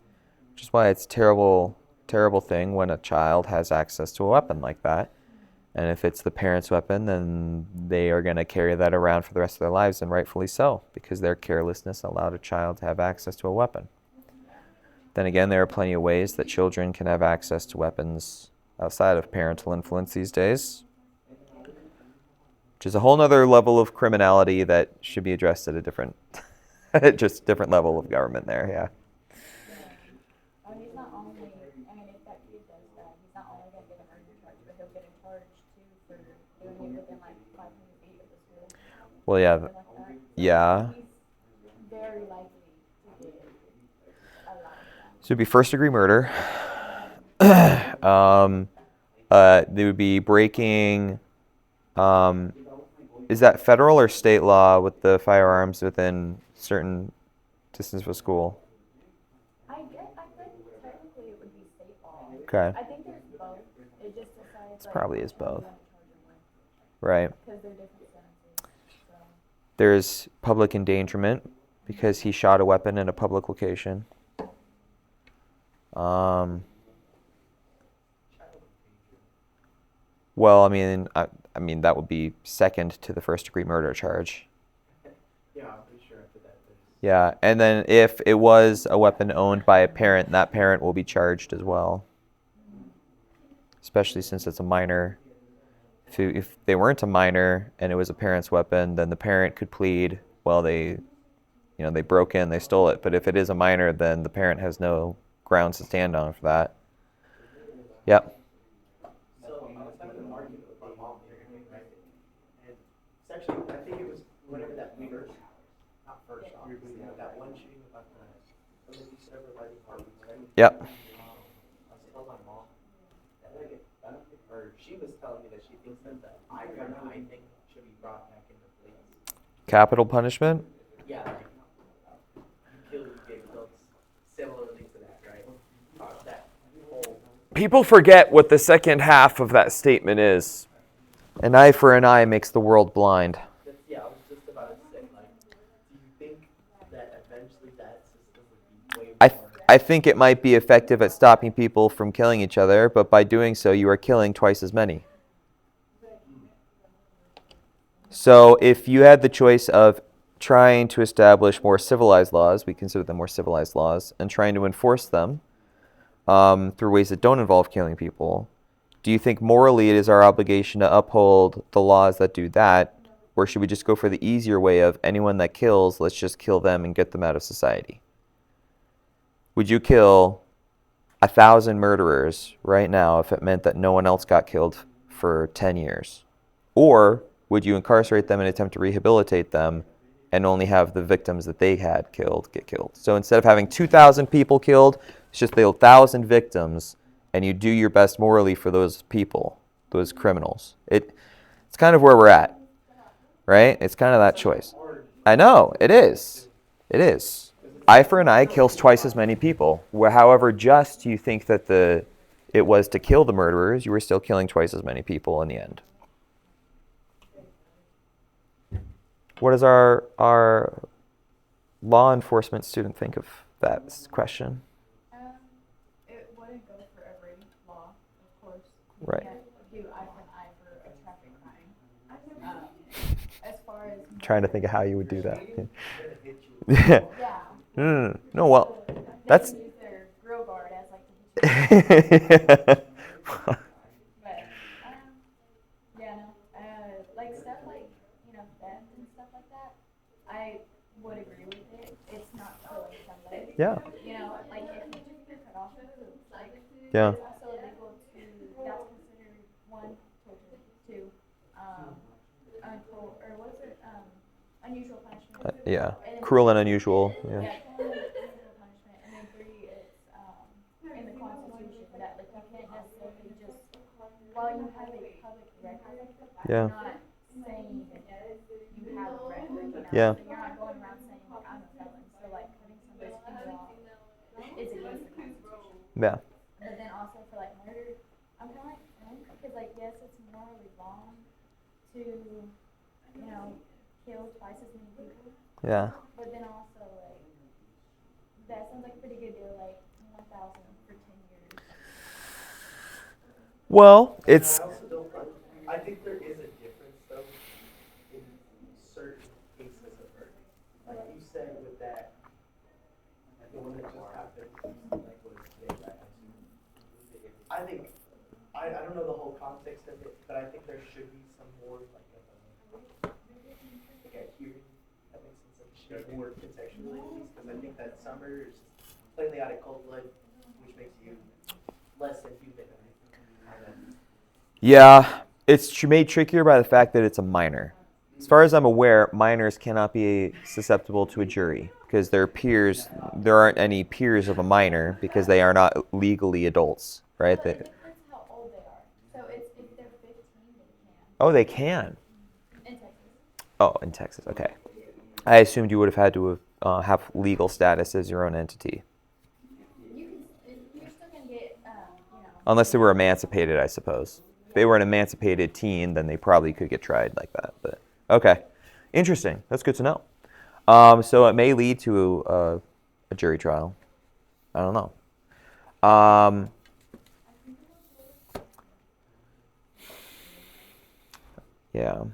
Speaker 1: which is why it's a terrible, terrible thing when a child has access to a weapon like that. And if it's the parent's weapon, then they are going to carry that around for the rest of their lives, and rightfully so, because their carelessness allowed a child to have access to a weapon. Then again, there are plenty of ways that children can have access to weapons outside of parental influence these days, which is a whole nother level of criminality that should be addressed at a different, just different level of government there, yeah.
Speaker 5: Oh, he's not only, I mean, if that kid does that, he's not only gonna get a murder charge, but he'll get a charge too for doing it within like 500 feet of the school.
Speaker 1: Well, yeah,
Speaker 5: Something like that.
Speaker 1: yeah.
Speaker 5: He's very likely to get a lot of that.
Speaker 1: So it'd be first-degree murder. They would be breaking. Is that federal or state law with the firearms within certain distance of a school?
Speaker 5: I think technically it would be state law.
Speaker 1: Okay,
Speaker 5: I think there's both. It just decides like.
Speaker 1: probably is
Speaker 5: which one
Speaker 1: both.
Speaker 5: you wanna charge him with,
Speaker 1: right.
Speaker 5: 'cause they're different sentences, so.
Speaker 1: There's public endangerment because he shot a weapon in a public location. Well, I mean that would be second to the first-degree murder charge.
Speaker 2: Yeah, I'm pretty sure after that there's.
Speaker 1: Yeah, and then if it was a weapon owned by a parent, that parent will be charged as well. Especially since it's a minor. If they weren't a minor and it was a parent's weapon, then the parent could plead, well, they broke in, they stole it. But if it is a minor, then the parent has no grounds to stand on for that. Yep.
Speaker 2: So I was having an argument with my mom the other day, right? And it's actually, I think it was whenever that first, not first, obviously, that one shooting about the Olympic server lighting apartments, right?
Speaker 1: Yep.
Speaker 2: I was telling my mom that like, I don't think, or she was telling me that she thinks that the eye for an eye thing should be brought back into place.
Speaker 1: Capital punishment?
Speaker 2: Yeah, like, you kill, you get killed, similarly to that, right? That whole.
Speaker 1: People forget what the second half of that statement is. An eye for an eye makes the world blind.
Speaker 2: Yeah, I was just about to say, like, do you think that eventually that system would be way more?
Speaker 1: I think it might be effective at stopping people from killing each other, but by doing so, you are killing twice as many. So if you had the choice of trying to establish more civilized laws, we consider them more civilized laws, and trying to enforce them through ways that don't involve killing people, do you think morally it is our obligation to uphold the laws that do that, or should we just go for the easier way of anyone that kills, let's just kill them and get them out of society? Would you kill 1,000 murderers right now if it meant that no one else got killed for 10 years? Or would you incarcerate them and attempt to rehabilitate them and only have the victims that they had killed get killed? So instead of having 2,000 people killed, it's just the 1,000 victims, and you do your best morally for those people, those criminals. It's kind of where we're at, right? It's kind of that choice. I know, it is. It is. Eye for an eye kills twice as many people. However just you think that it was to kill the murderers, you were still killing twice as many people in the end. What does our law enforcement student think of that question?
Speaker 5: It wouldn't go for every law, of course. You
Speaker 1: Right.
Speaker 5: can't do eye for an eye for a traffic crime. As far as
Speaker 1: Trying to think of how you would do that.
Speaker 5: yeah,
Speaker 1: No, well,
Speaker 5: they
Speaker 1: that's.
Speaker 5: can use their grill guard as like the But yeah, no, like stuff like theft and stuff like that, I would agree with it. It's not killing somebody.
Speaker 1: Yeah.
Speaker 5: Like if you just get cut off of food, like
Speaker 1: Yeah.
Speaker 5: it's also illegal to. That's considered one torture, two, or what is it? Unusual punishment.
Speaker 1: Yeah.
Speaker 5: And then
Speaker 1: Cruel and unusual. Yeah.
Speaker 5: yeah, cruel and unusual punishment, and then three is in the Constitution that like you can't necessarily just while you have a public record,
Speaker 1: Yeah.
Speaker 5: you're not saying you have a record.
Speaker 1: Yeah.
Speaker 5: So you're not going around saying like I'm a felon. So like cutting somebody's finger off is against the Constitution.
Speaker 1: Yeah.
Speaker 5: But then also for like murder, I'm kind of like because like yes, it's morally wrong to kill twice as many people.
Speaker 1: Yeah.
Speaker 5: But then also, like, that sounds like a pretty good deal, like 1,000 for 10 years.
Speaker 1: Well, it's.
Speaker 2: I also don't like, I think there is a difference though in certain cases of murder. Like you said with that, like the one that just happened, like was today, right? I think, I don't know the whole context of it, but I think there should be some more like a hearing that makes sense, like should be more contextually at least, because I think that some murder is just plainly out of cold blood, which makes you less than human.
Speaker 1: Yeah. It's made trickier by the fact that it's a minor. As far as I'm aware, minors cannot be susceptible to a jury because their peers, there aren't any peers of a minor because they are not legally adults, right?
Speaker 5: But it depends how old they are. So it's if they're 15, they can.
Speaker 1: Oh, they can.
Speaker 5: In Texas.
Speaker 1: Oh, in Texas. Okay. I assumed you would have had to have legal status as your own entity.
Speaker 5: You're still going to get,
Speaker 1: Unless they were emancipated, I suppose. If they were an emancipated teen, then they probably could get tried like that. But okay. Interesting. That's good to know. So it may lead to a jury trial. I don't know. Yeah.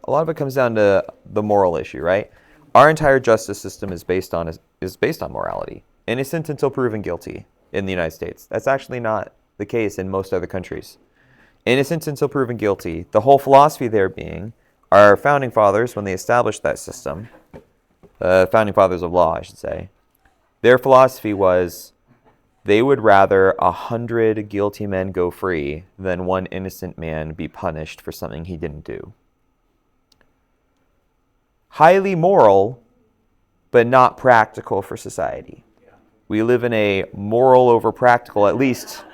Speaker 1: A lot of it comes down to the moral issue, right? Our entire justice system is based on morality. Innocent until proven guilty in the United States. That's actually not the case in most other countries. Innocent until proven guilty. The whole philosophy there being our founding fathers, when they established that system, founding fathers of law, I should say, their philosophy was they would rather 100 guilty men go free than one innocent man be punished for something he didn't do. Highly moral, but not practical for society. We live in a moral over practical, at least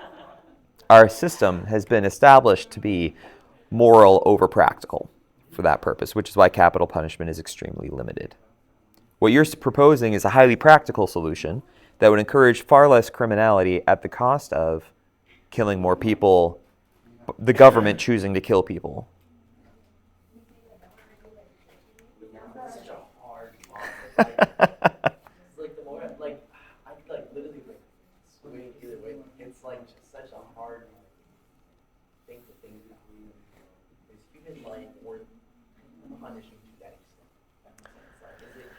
Speaker 1: our system has been established to be moral over practical for that purpose, which is why capital punishment is extremely limited. What you're proposing is a highly practical solution that would encourage far less criminality at the cost of killing more people, the government choosing to kill people.
Speaker 2: Such a hard it's like the more like I could like literally like swing either way. It's like just such a hard thing to think about. Is human life worth punishing to that extent? That makes sense. Like, is it?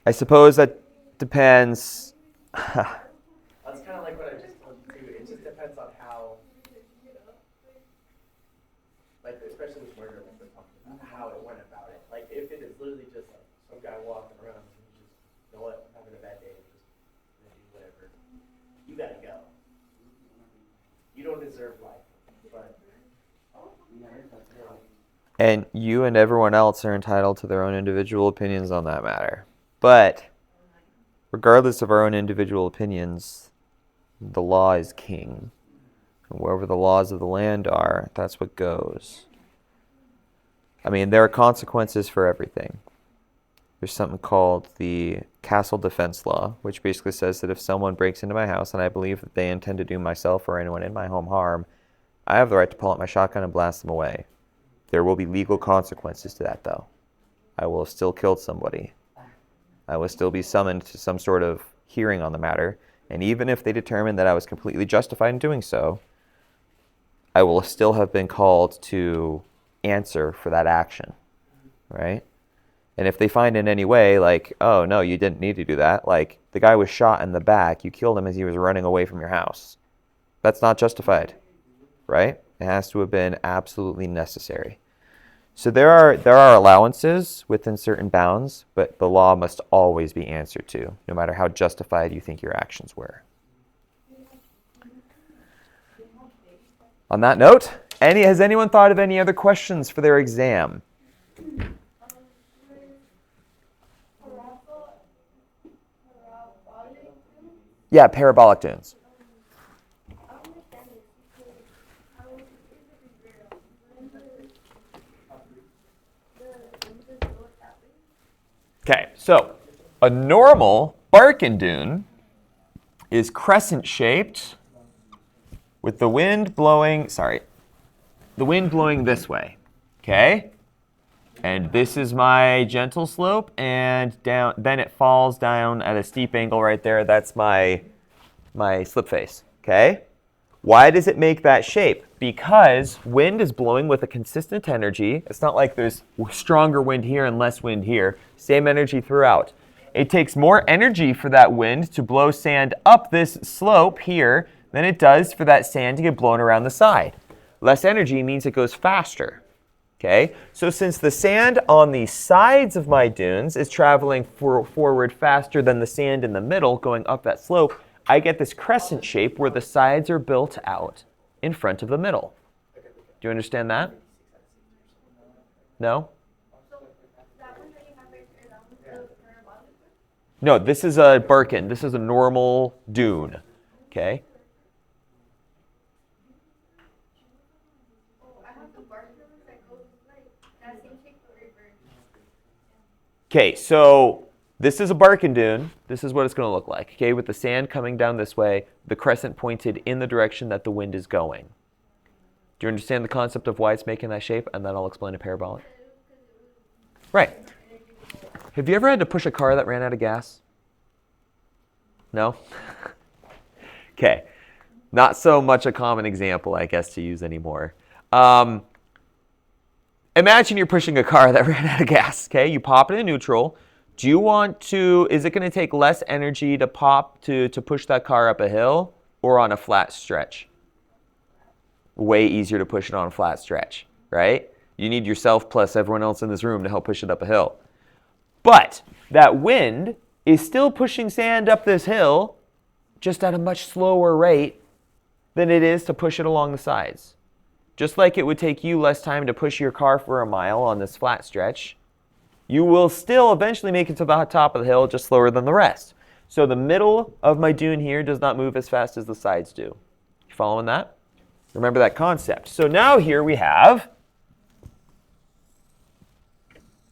Speaker 1: I suppose that depends.
Speaker 2: That's kind of like what I just told you too. It just depends on how, like especially with murder, like we're talking about, how it went about it. Like if it is literally just like some guy walking around and he just, you know what, I'm having a bad day, and just preserve life, but
Speaker 1: And you and everyone else are entitled to their own individual opinions on that matter. But regardless of our own individual opinions, the law is king. And wherever the laws of the land are, that's what goes. I mean, there are consequences for everything. There's something called the Castle Defense Law, which basically says that if someone breaks into my house and I believe that they intend to do myself or anyone in my home harm, I have the right to pull out my shotgun and blast them away. There will be legal consequences to that, though. I will have still killed somebody. I will still be summoned to some sort of hearing on the matter, and even if they determine that I was completely justified in doing so, I will still have been called to answer for that action, right? And if they find in any way, like, oh, no, you didn't need to do that, like, the guy was shot in the back, you killed him as he was running away from your house. That's not justified, right? It has to have been absolutely necessary. So there are allowances within certain bounds, but the law must always be answered to, no matter how justified you think your actions were. On that note, has anyone thought of any other questions for their exam? Yeah, parabolic dunes. Okay, so a normal Barken dune is crescent-shaped with the wind blowing this way, okay? And this is my gentle slope, and down. Then it falls down at a steep angle right there. That's my slip face, okay? Why does it make that shape? Because wind is blowing with a consistent energy. It's not like there's stronger wind here and less wind here. Same energy throughout. It takes more energy for that wind to blow sand up this slope here than it does for that sand to get blown around the side. Less energy means it goes faster. Okay, so since the sand on the sides of my dunes is traveling forward faster than the sand in the middle going up that slope, I get this crescent shape where the sides are built out in front of the middle. Do you understand that? No? No, this is a Birkin. This is a normal dune. Okay? Okay, so this is a Barken dune. This is what it's going to look like, okay, with the sand coming down this way, the crescent pointed in the direction that the wind is going. Do you understand the concept of why it's making that shape? And then I'll explain a parabolic. Right. Have you ever had to push a car that ran out of gas? No? Okay. Not so much a common example, I guess, to use anymore. Imagine you're pushing a car that ran out of gas, okay? You pop it in neutral. Do you want to, is it going to take less energy to push that car up a hill or on a flat stretch? Way easier to push it on a flat stretch, right? You need yourself plus everyone else in this room to help push it up a hill. But that wind is still pushing sand up this hill just at a much slower rate than it is to push it along the sides. Just like it would take you less time to push your car for a mile on this flat stretch, you will still eventually make it to the top of the hill just slower than the rest. So the middle of my dune here does not move as fast as the sides do. You following that? Remember that concept. So now here we have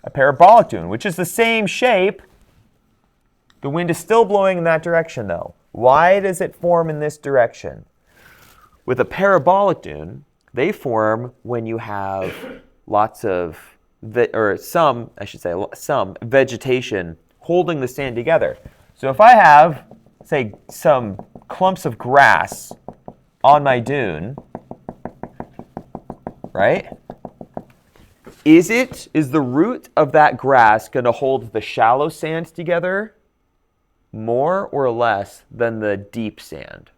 Speaker 1: a parabolic dune, which is the same shape. The wind is still blowing in that direction, though. Why does it form in this direction? With a parabolic dune, they form when you have lots of, some vegetation holding the sand together. So if I have, say, some clumps of grass on my dune, right? Is the root of that grass going to hold the shallow sand together more or less than the deep sand?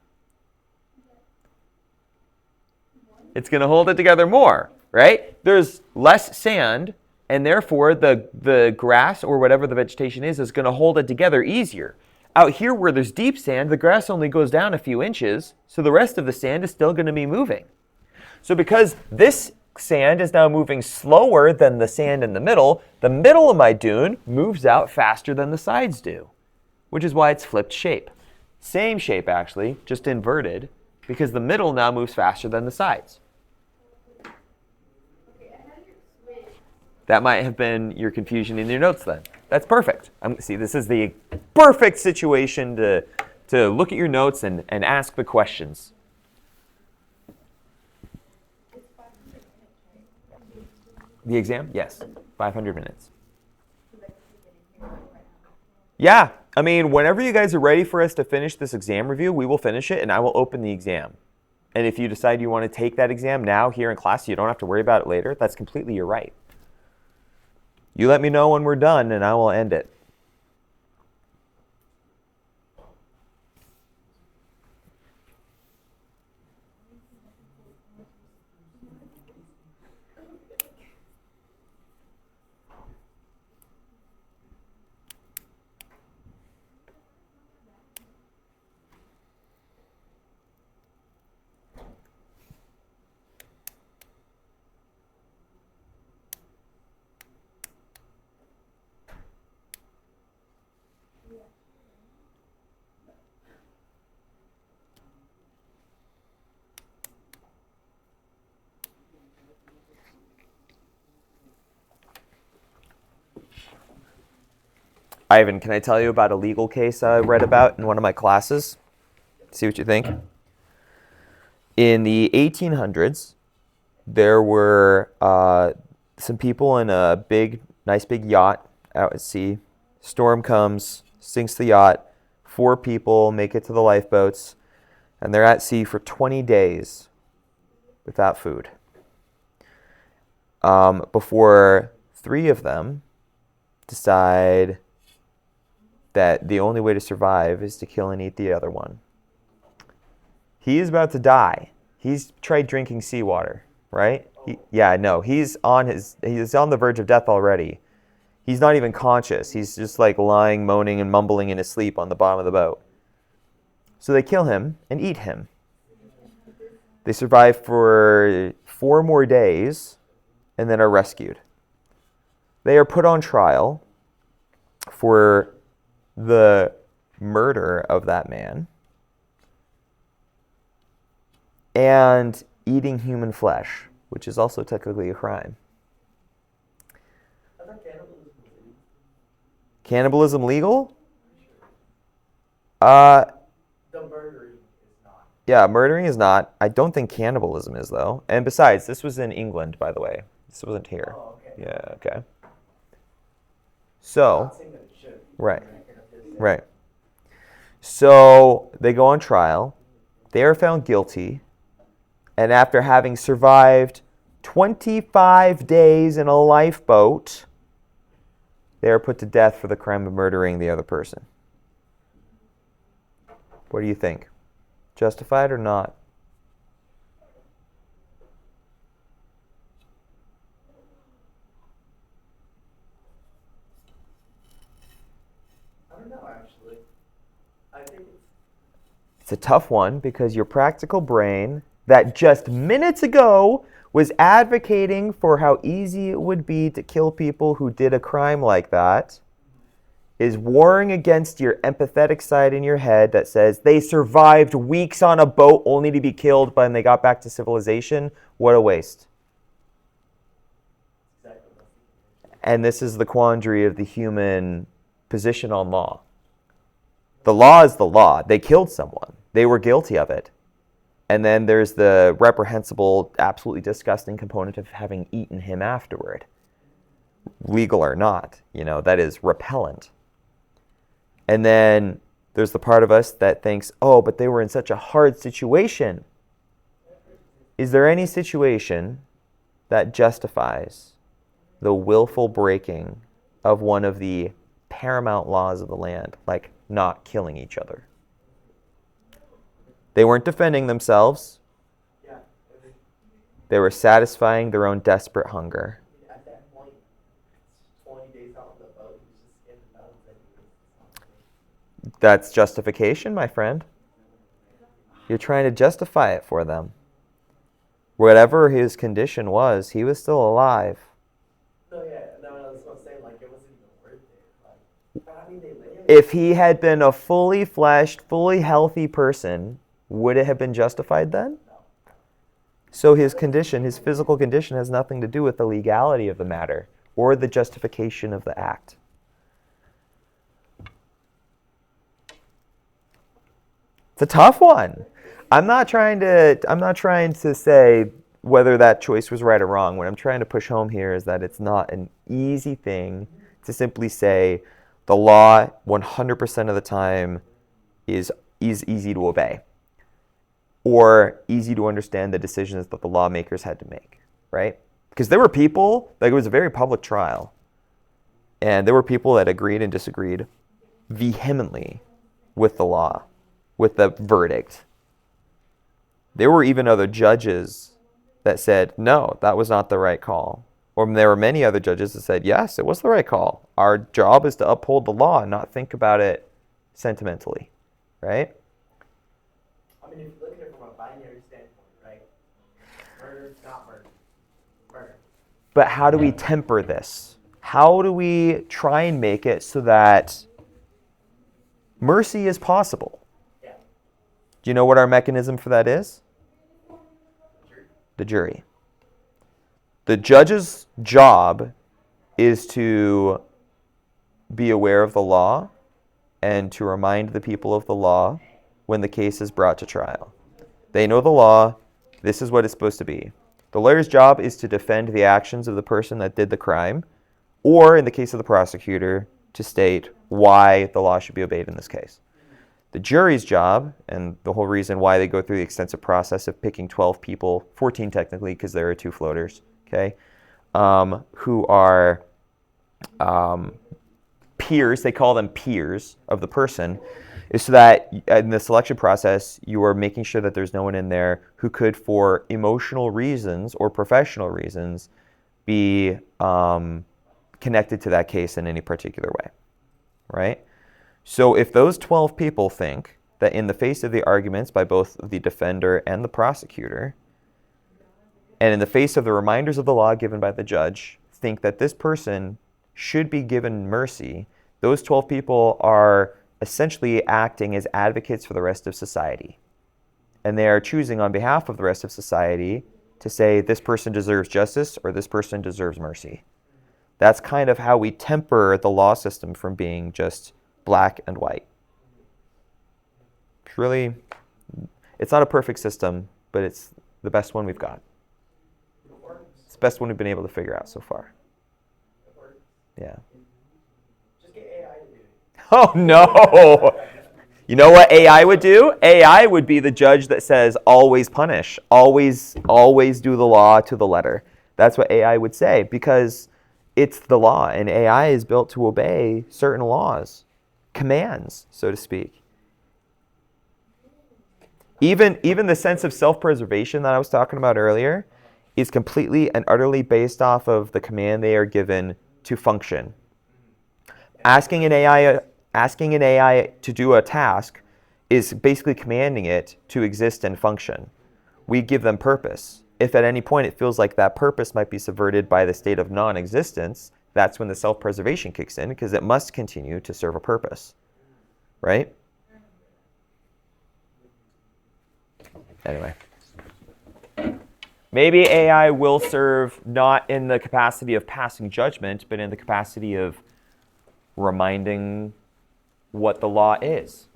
Speaker 1: It's going to hold it together more, right? There's less sand, and therefore the grass or whatever the vegetation is going to hold it together easier. out here where there's deep sand, the grass only goes down a few inches, so the rest of the sand is still going to be moving. So because this sand is now moving slower than the sand in the middle of my dune moves out faster than the sides do, which is why it's flipped shape. Same shape, actually, just inverted, because the middle now moves faster than the sides. That might have been your confusion in your notes then. That's perfect. See, this is the perfect situation to look at your notes and ask the questions. The exam? Yes, 500 minutes. Yeah, I mean, whenever you guys are ready for us to finish this exam review, we will finish it and I will open the exam. And if you decide you want to take that exam now here in class, so you don't have to worry about it later, that's completely your right. You let me know when we're done and I will end it. Ivan, can I tell you about a legal case I read about in one of my classes? See what you think. In the 1800s, there were some people in a nice big yacht out at sea. Storm comes, sinks the yacht. 4 people make it to the lifeboats, and they're at sea for 20 days without food. Before 3 of them decide that the only way to survive is to kill and eat the other one. He is about to die. He's tried drinking seawater, right? He's on the verge of death already. He's not even conscious. He's just like lying, moaning, and mumbling in his sleep on the bottom of the boat. So they kill him and eat him. They survive for 4 more days and then are rescued. They are put on trial for the murder of that man and eating human flesh, which is also technically a crime.
Speaker 2: I thought cannibalism was illegal.
Speaker 1: Cannibalism legal?
Speaker 2: The murdering is not.
Speaker 1: Yeah, murdering is not. I don't think cannibalism is, though. And besides, this was in England, by the way. This wasn't here.
Speaker 2: Oh, okay.
Speaker 1: Yeah, okay.
Speaker 2: I'm
Speaker 1: So,
Speaker 2: not saying that it should.
Speaker 1: right. Right. So they go on trial. They are found guilty. And after having survived 25 days in a lifeboat, they are put to death for the crime of murdering the other person. What do you think? Justified or not?
Speaker 2: I don't know, actually. I think
Speaker 1: It's a tough one because your practical brain that just minutes ago was advocating for how easy it would be to kill people who did a crime like that is warring against your empathetic side in your head that says they survived weeks on a boat only to be killed when they got back to civilization. What a waste.
Speaker 2: exactly what I'm thinking.
Speaker 1: And this is the quandary of the human position on law. The law is the law. They killed someone. They were guilty of it. And then there's the reprehensible, absolutely disgusting component of having eaten him afterward. Legal or not, that is repellent. And then there's the part of us that thinks, oh, but they were in such a hard situation. Is there any situation that justifies the willful breaking of one of the paramount laws of the land, like not killing each other? They weren't defending themselves.
Speaker 2: Yeah.
Speaker 1: They were satisfying their own desperate hunger.
Speaker 2: At that point, it's 20 days out on the boat. He's just in the mountains anyways.
Speaker 1: That's justification, my friend. You're trying to justify it for them. Whatever his condition was, he was still alive.
Speaker 2: No, yeah, no, that's what I'm saying. Like, it wasn't even worth it. Like, I mean, they live.
Speaker 1: If he had been a fully fleshed, fully healthy person, would it have been justified then? So his condition, his physical condition, has nothing to do with the legality of the matter or the justification of the act. It's a tough one. I'm not trying to say whether that choice was right or wrong. What I'm trying to push home here is that it's not an easy thing to simply say the law 100% of the time is easy to obey or easy to understand the decisions that the lawmakers had to make, right? Because there were people, like it was a very public trial, and there were people that agreed and disagreed vehemently with the law, with the verdict. There were even other judges that said, no, that was not the right call. Or there were many other judges that said, yes, it was the right call. Our job is to uphold the law and not think about it sentimentally, right?
Speaker 2: I mean, if you look at it from a binary standpoint, right? Murder, not murder. Murder.
Speaker 1: But how do we temper this? How do we try and make it so that mercy is possible?
Speaker 2: Yeah.
Speaker 1: Do you know what our mechanism for that is? The jury. The judge's job is to be aware of the law and to remind the people of the law when the case is brought to trial. They know the law. This is what it's supposed to be. The lawyer's job is to defend the actions of the person that did the crime, or in the case of the prosecutor, to state why the law should be obeyed in this case. The jury's job, and the whole reason why they go through the extensive process of picking 12 people, 14 technically because there are 2 floaters, okay, who are peers, they call them peers of the person, is so that in the selection process, you are making sure that there's no one in there who could, for emotional reasons or professional reasons, be connected to that case in any particular way, right? So if those 12 people think that in the face of the arguments by both the defender and the prosecutor, and in the face of the reminders of the law given by the judge, think that this person should be given mercy, those 12 people are essentially acting as advocates for the rest of society. And they are choosing on behalf of the rest of society to say this person deserves justice or this person deserves mercy. That's kind of how we temper the law system from being just black and white. It's really, it's not a perfect system, but it's the best one we've got. It's the best one we've been able to figure out so far. Yeah.
Speaker 2: Just get AI to do it.
Speaker 1: Oh no! You know what AI would do? AI would be the judge that says always punish, always do the law to the letter. That's what AI would say because it's the law, and AI is built to obey certain laws, commands, so to speak. Even the sense of self-preservation that I was talking about earlier is completely and utterly based off of the command they are given to function. Asking an AI to do a task is basically commanding it to exist and function. We give them purpose. If at any point it feels like that purpose might be subverted by the state of non-existence, that's when the self-preservation kicks in because it must continue to serve a purpose, right? Anyway. Maybe AI will serve not in the capacity of passing judgment, but in the capacity of reminding what the law is.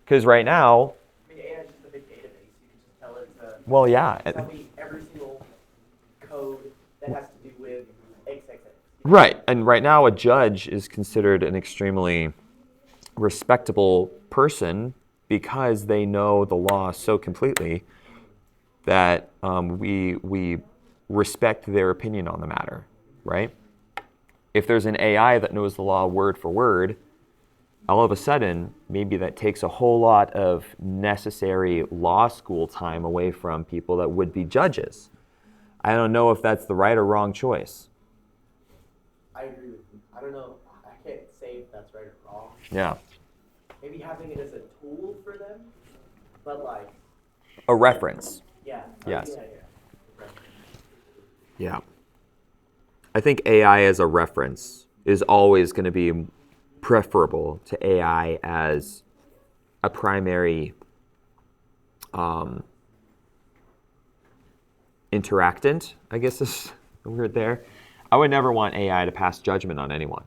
Speaker 1: Because right now,
Speaker 2: I mean, AI is just a big database. You can just tell it to
Speaker 1: well, yeah.
Speaker 2: tell me every single code that has to do with XXX.
Speaker 1: Right. And right now, a judge is considered an extremely respectable person because they know the law so completely that we respect their opinion on the matter, right? If there's an AI that knows the law word for word, all of a sudden, maybe that takes a whole lot of necessary law school time away from people that would be judges. I don't know if that's the right or wrong choice.
Speaker 2: I agree with you. I don't know. I can't say if that's right or wrong.
Speaker 1: Yeah.
Speaker 2: maybe having it as a tool for them, but like,
Speaker 1: A reference.
Speaker 2: yeah.
Speaker 1: Yes.
Speaker 2: Yeah. Right.
Speaker 1: Yeah. I think AI as a reference is always going to be preferable to AI as a primary interactant, I guess is the word there. I would never want AI to pass judgment on anyone.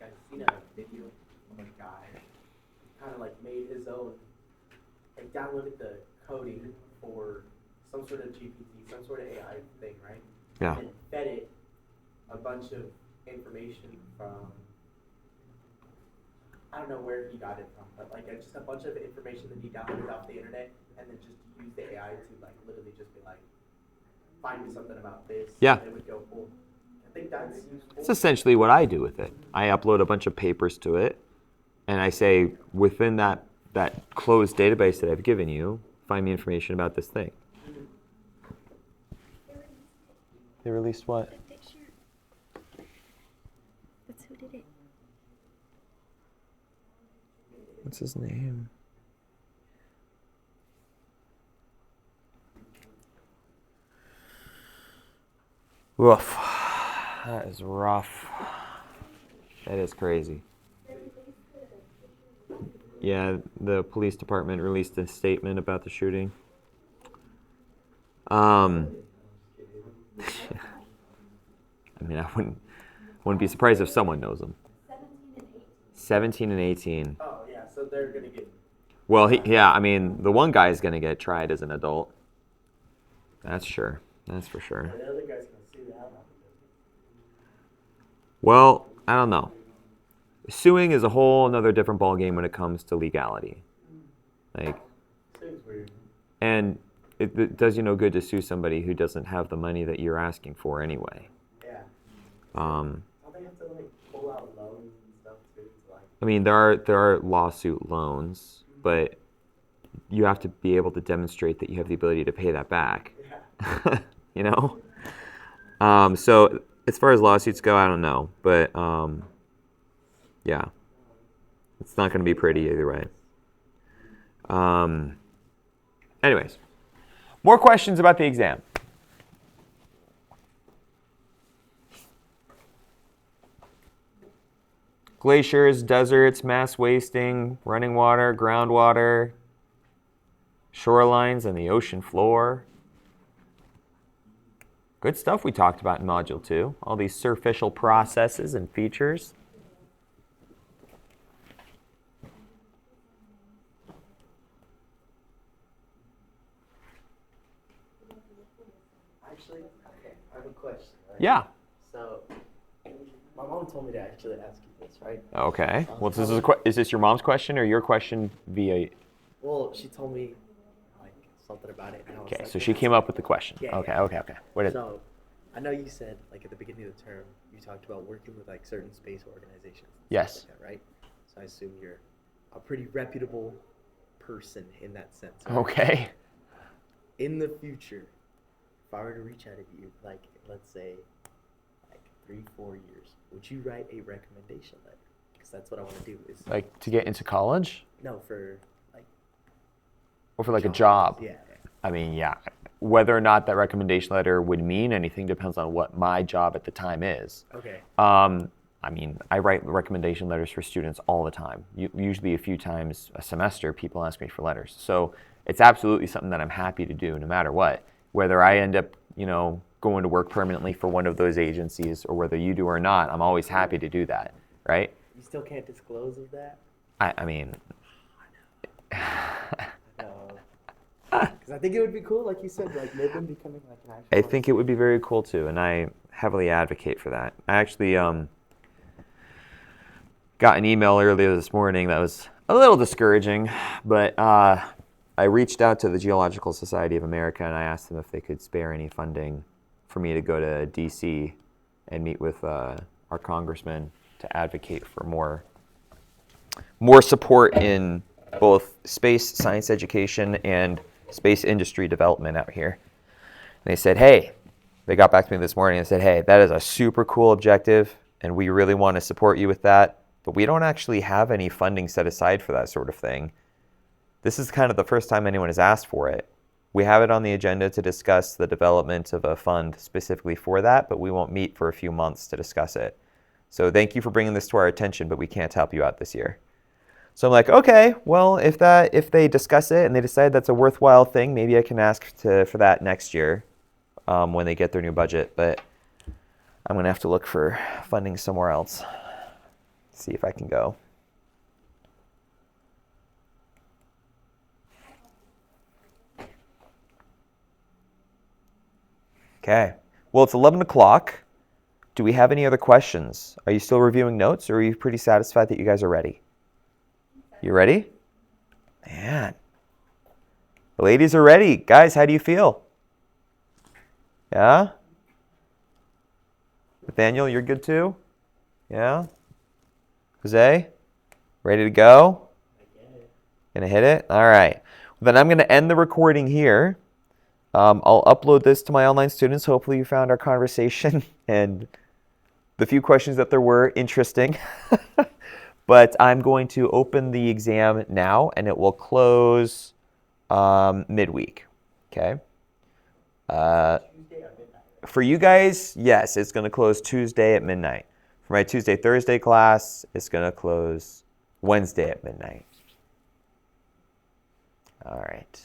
Speaker 2: I've seen a video of a guy kind of like made his own, like downloaded the coding for some sort of GPT, some sort of AI thing, right?
Speaker 1: Yeah.
Speaker 2: And fed it a bunch of information from, I don't know where he got it from, but like just a bunch of information that he downloaded off the internet, and then just use the AI to like literally just be like, find me something about this.
Speaker 1: Yeah.
Speaker 2: And it would go, cool. I think that's useful.
Speaker 1: It's essentially what I do with it. I upload a bunch of papers to it, and I say, within that closed database that I've given you, find me information about this thing. They released what?
Speaker 3: The picture. That's who did it.
Speaker 1: What's his name? Woof. That is rough. That is crazy. Yeah, the police department released a statement about the shooting. I mean, I wouldn't be surprised if someone knows them. 17 and 18.
Speaker 2: Oh, yeah, so they're going to get.
Speaker 1: Well, yeah, I mean, the one guy is going to get tried as an adult. That's sure. That's for sure.
Speaker 2: The other guy's going to sue the hell out of it.
Speaker 1: Well, I don't know. Suing is a whole another different ballgame when it comes to legality. Like,
Speaker 2: Seems weird.
Speaker 1: and it does you no good to sue somebody who doesn't have the money that you're asking for anyway.
Speaker 2: Yeah.
Speaker 1: Um,
Speaker 2: Don't they have to like pull out loans and stuff too? To, like,
Speaker 1: I mean, there are lawsuit loans, but you have to be able to demonstrate that you have the ability to pay that back.
Speaker 2: yeah.
Speaker 1: You know? So as far as lawsuits go, I don't know. But yeah. It's not going to be pretty either way. Anyways. More questions about the exam. Glaciers, deserts, mass wasting, running water, groundwater, shorelines, and the ocean floor. Good stuff we talked about in Module 2. All these surficial processes and features.
Speaker 2: Actually, okay, I have a question. Right?
Speaker 1: Yeah.
Speaker 2: So, my mom told me to actually ask you this, right?
Speaker 1: Okay. Well, is this your mom's question or your question via...
Speaker 2: Well, she told me like something about it. And I was
Speaker 1: Okay,
Speaker 2: like,
Speaker 1: so she came up with the question.
Speaker 2: Yeah,
Speaker 1: Okay.
Speaker 2: yeah.
Speaker 1: What is it?
Speaker 2: So, I know you said like at the beginning of the term, you talked about working with like certain space organizations. and
Speaker 1: Yes.
Speaker 2: stuff like that, right? So I assume you're a pretty reputable person in that sense. Right?
Speaker 1: Okay.
Speaker 2: In the future, if I were to reach out to you, like let's say, like 3-4 years, would you write a recommendation letter? Because that's what I want to do. Is
Speaker 1: Like to get into college?
Speaker 2: no for like
Speaker 1: Or for like a
Speaker 2: jobs.
Speaker 1: job?
Speaker 2: Yeah.
Speaker 1: I mean, yeah. Whether or not that recommendation letter would mean anything depends on what my job at the time is.
Speaker 2: Okay.
Speaker 1: I mean, I write recommendation letters for students all the time. Usually a few times a semester, people ask me for letters. So it's absolutely something that I'm happy to do no matter what. Whether I end up, going to work permanently for one of those agencies or whether you do or not, I'm always happy to do that, right?
Speaker 2: You still can't disclose of that.
Speaker 1: I mean...
Speaker 2: Because I think it would be cool, like you said, like Midland becoming like an actual.
Speaker 1: I think it would be very cool too, and I heavily advocate for that. I actually got an email earlier this morning that was a little discouraging, but I reached out to the Geological Society of America and I asked them if they could spare any funding for me to go to DC and meet with our congressman to advocate for more support in both space science education and space industry development out here. And they said, hey, they got back to me this morning and said, hey, that is a super cool objective and we really want to support you with that. but we don't actually have any funding set aside for that sort of thing. This is kind of the first time anyone has asked for it. We have it on the agenda to discuss the development of a fund specifically for that, but we won't meet for a few months to discuss it. So thank you for bringing this to our attention, but we can't help you out this year. So I'm like, okay, well, if they discuss it and they decide that's a worthwhile thing, maybe I can ask for that next year when they get their new budget. But I'm going to have to look for funding somewhere else. See if I can go. Okay. Well, it's 11 o'clock. Do we have any other questions? Are you still reviewing notes, or are you pretty satisfied that you guys are ready? You ready? Man. The ladies are ready. Guys, how do you feel? Yeah? Nathaniel, you're good too? Yeah? Jose? Ready to go? Gonna hit it? All right. Then I'm gonna end the recording here. I'll upload this to my online students. Hopefully you found our conversation and the few questions that there were interesting. But I'm going to open the exam now, and it will close midweek. Okay? For you guys, yes, it's going to close Tuesday at midnight. For my Tuesday, Thursday class, it's going to close Wednesday at midnight. All right.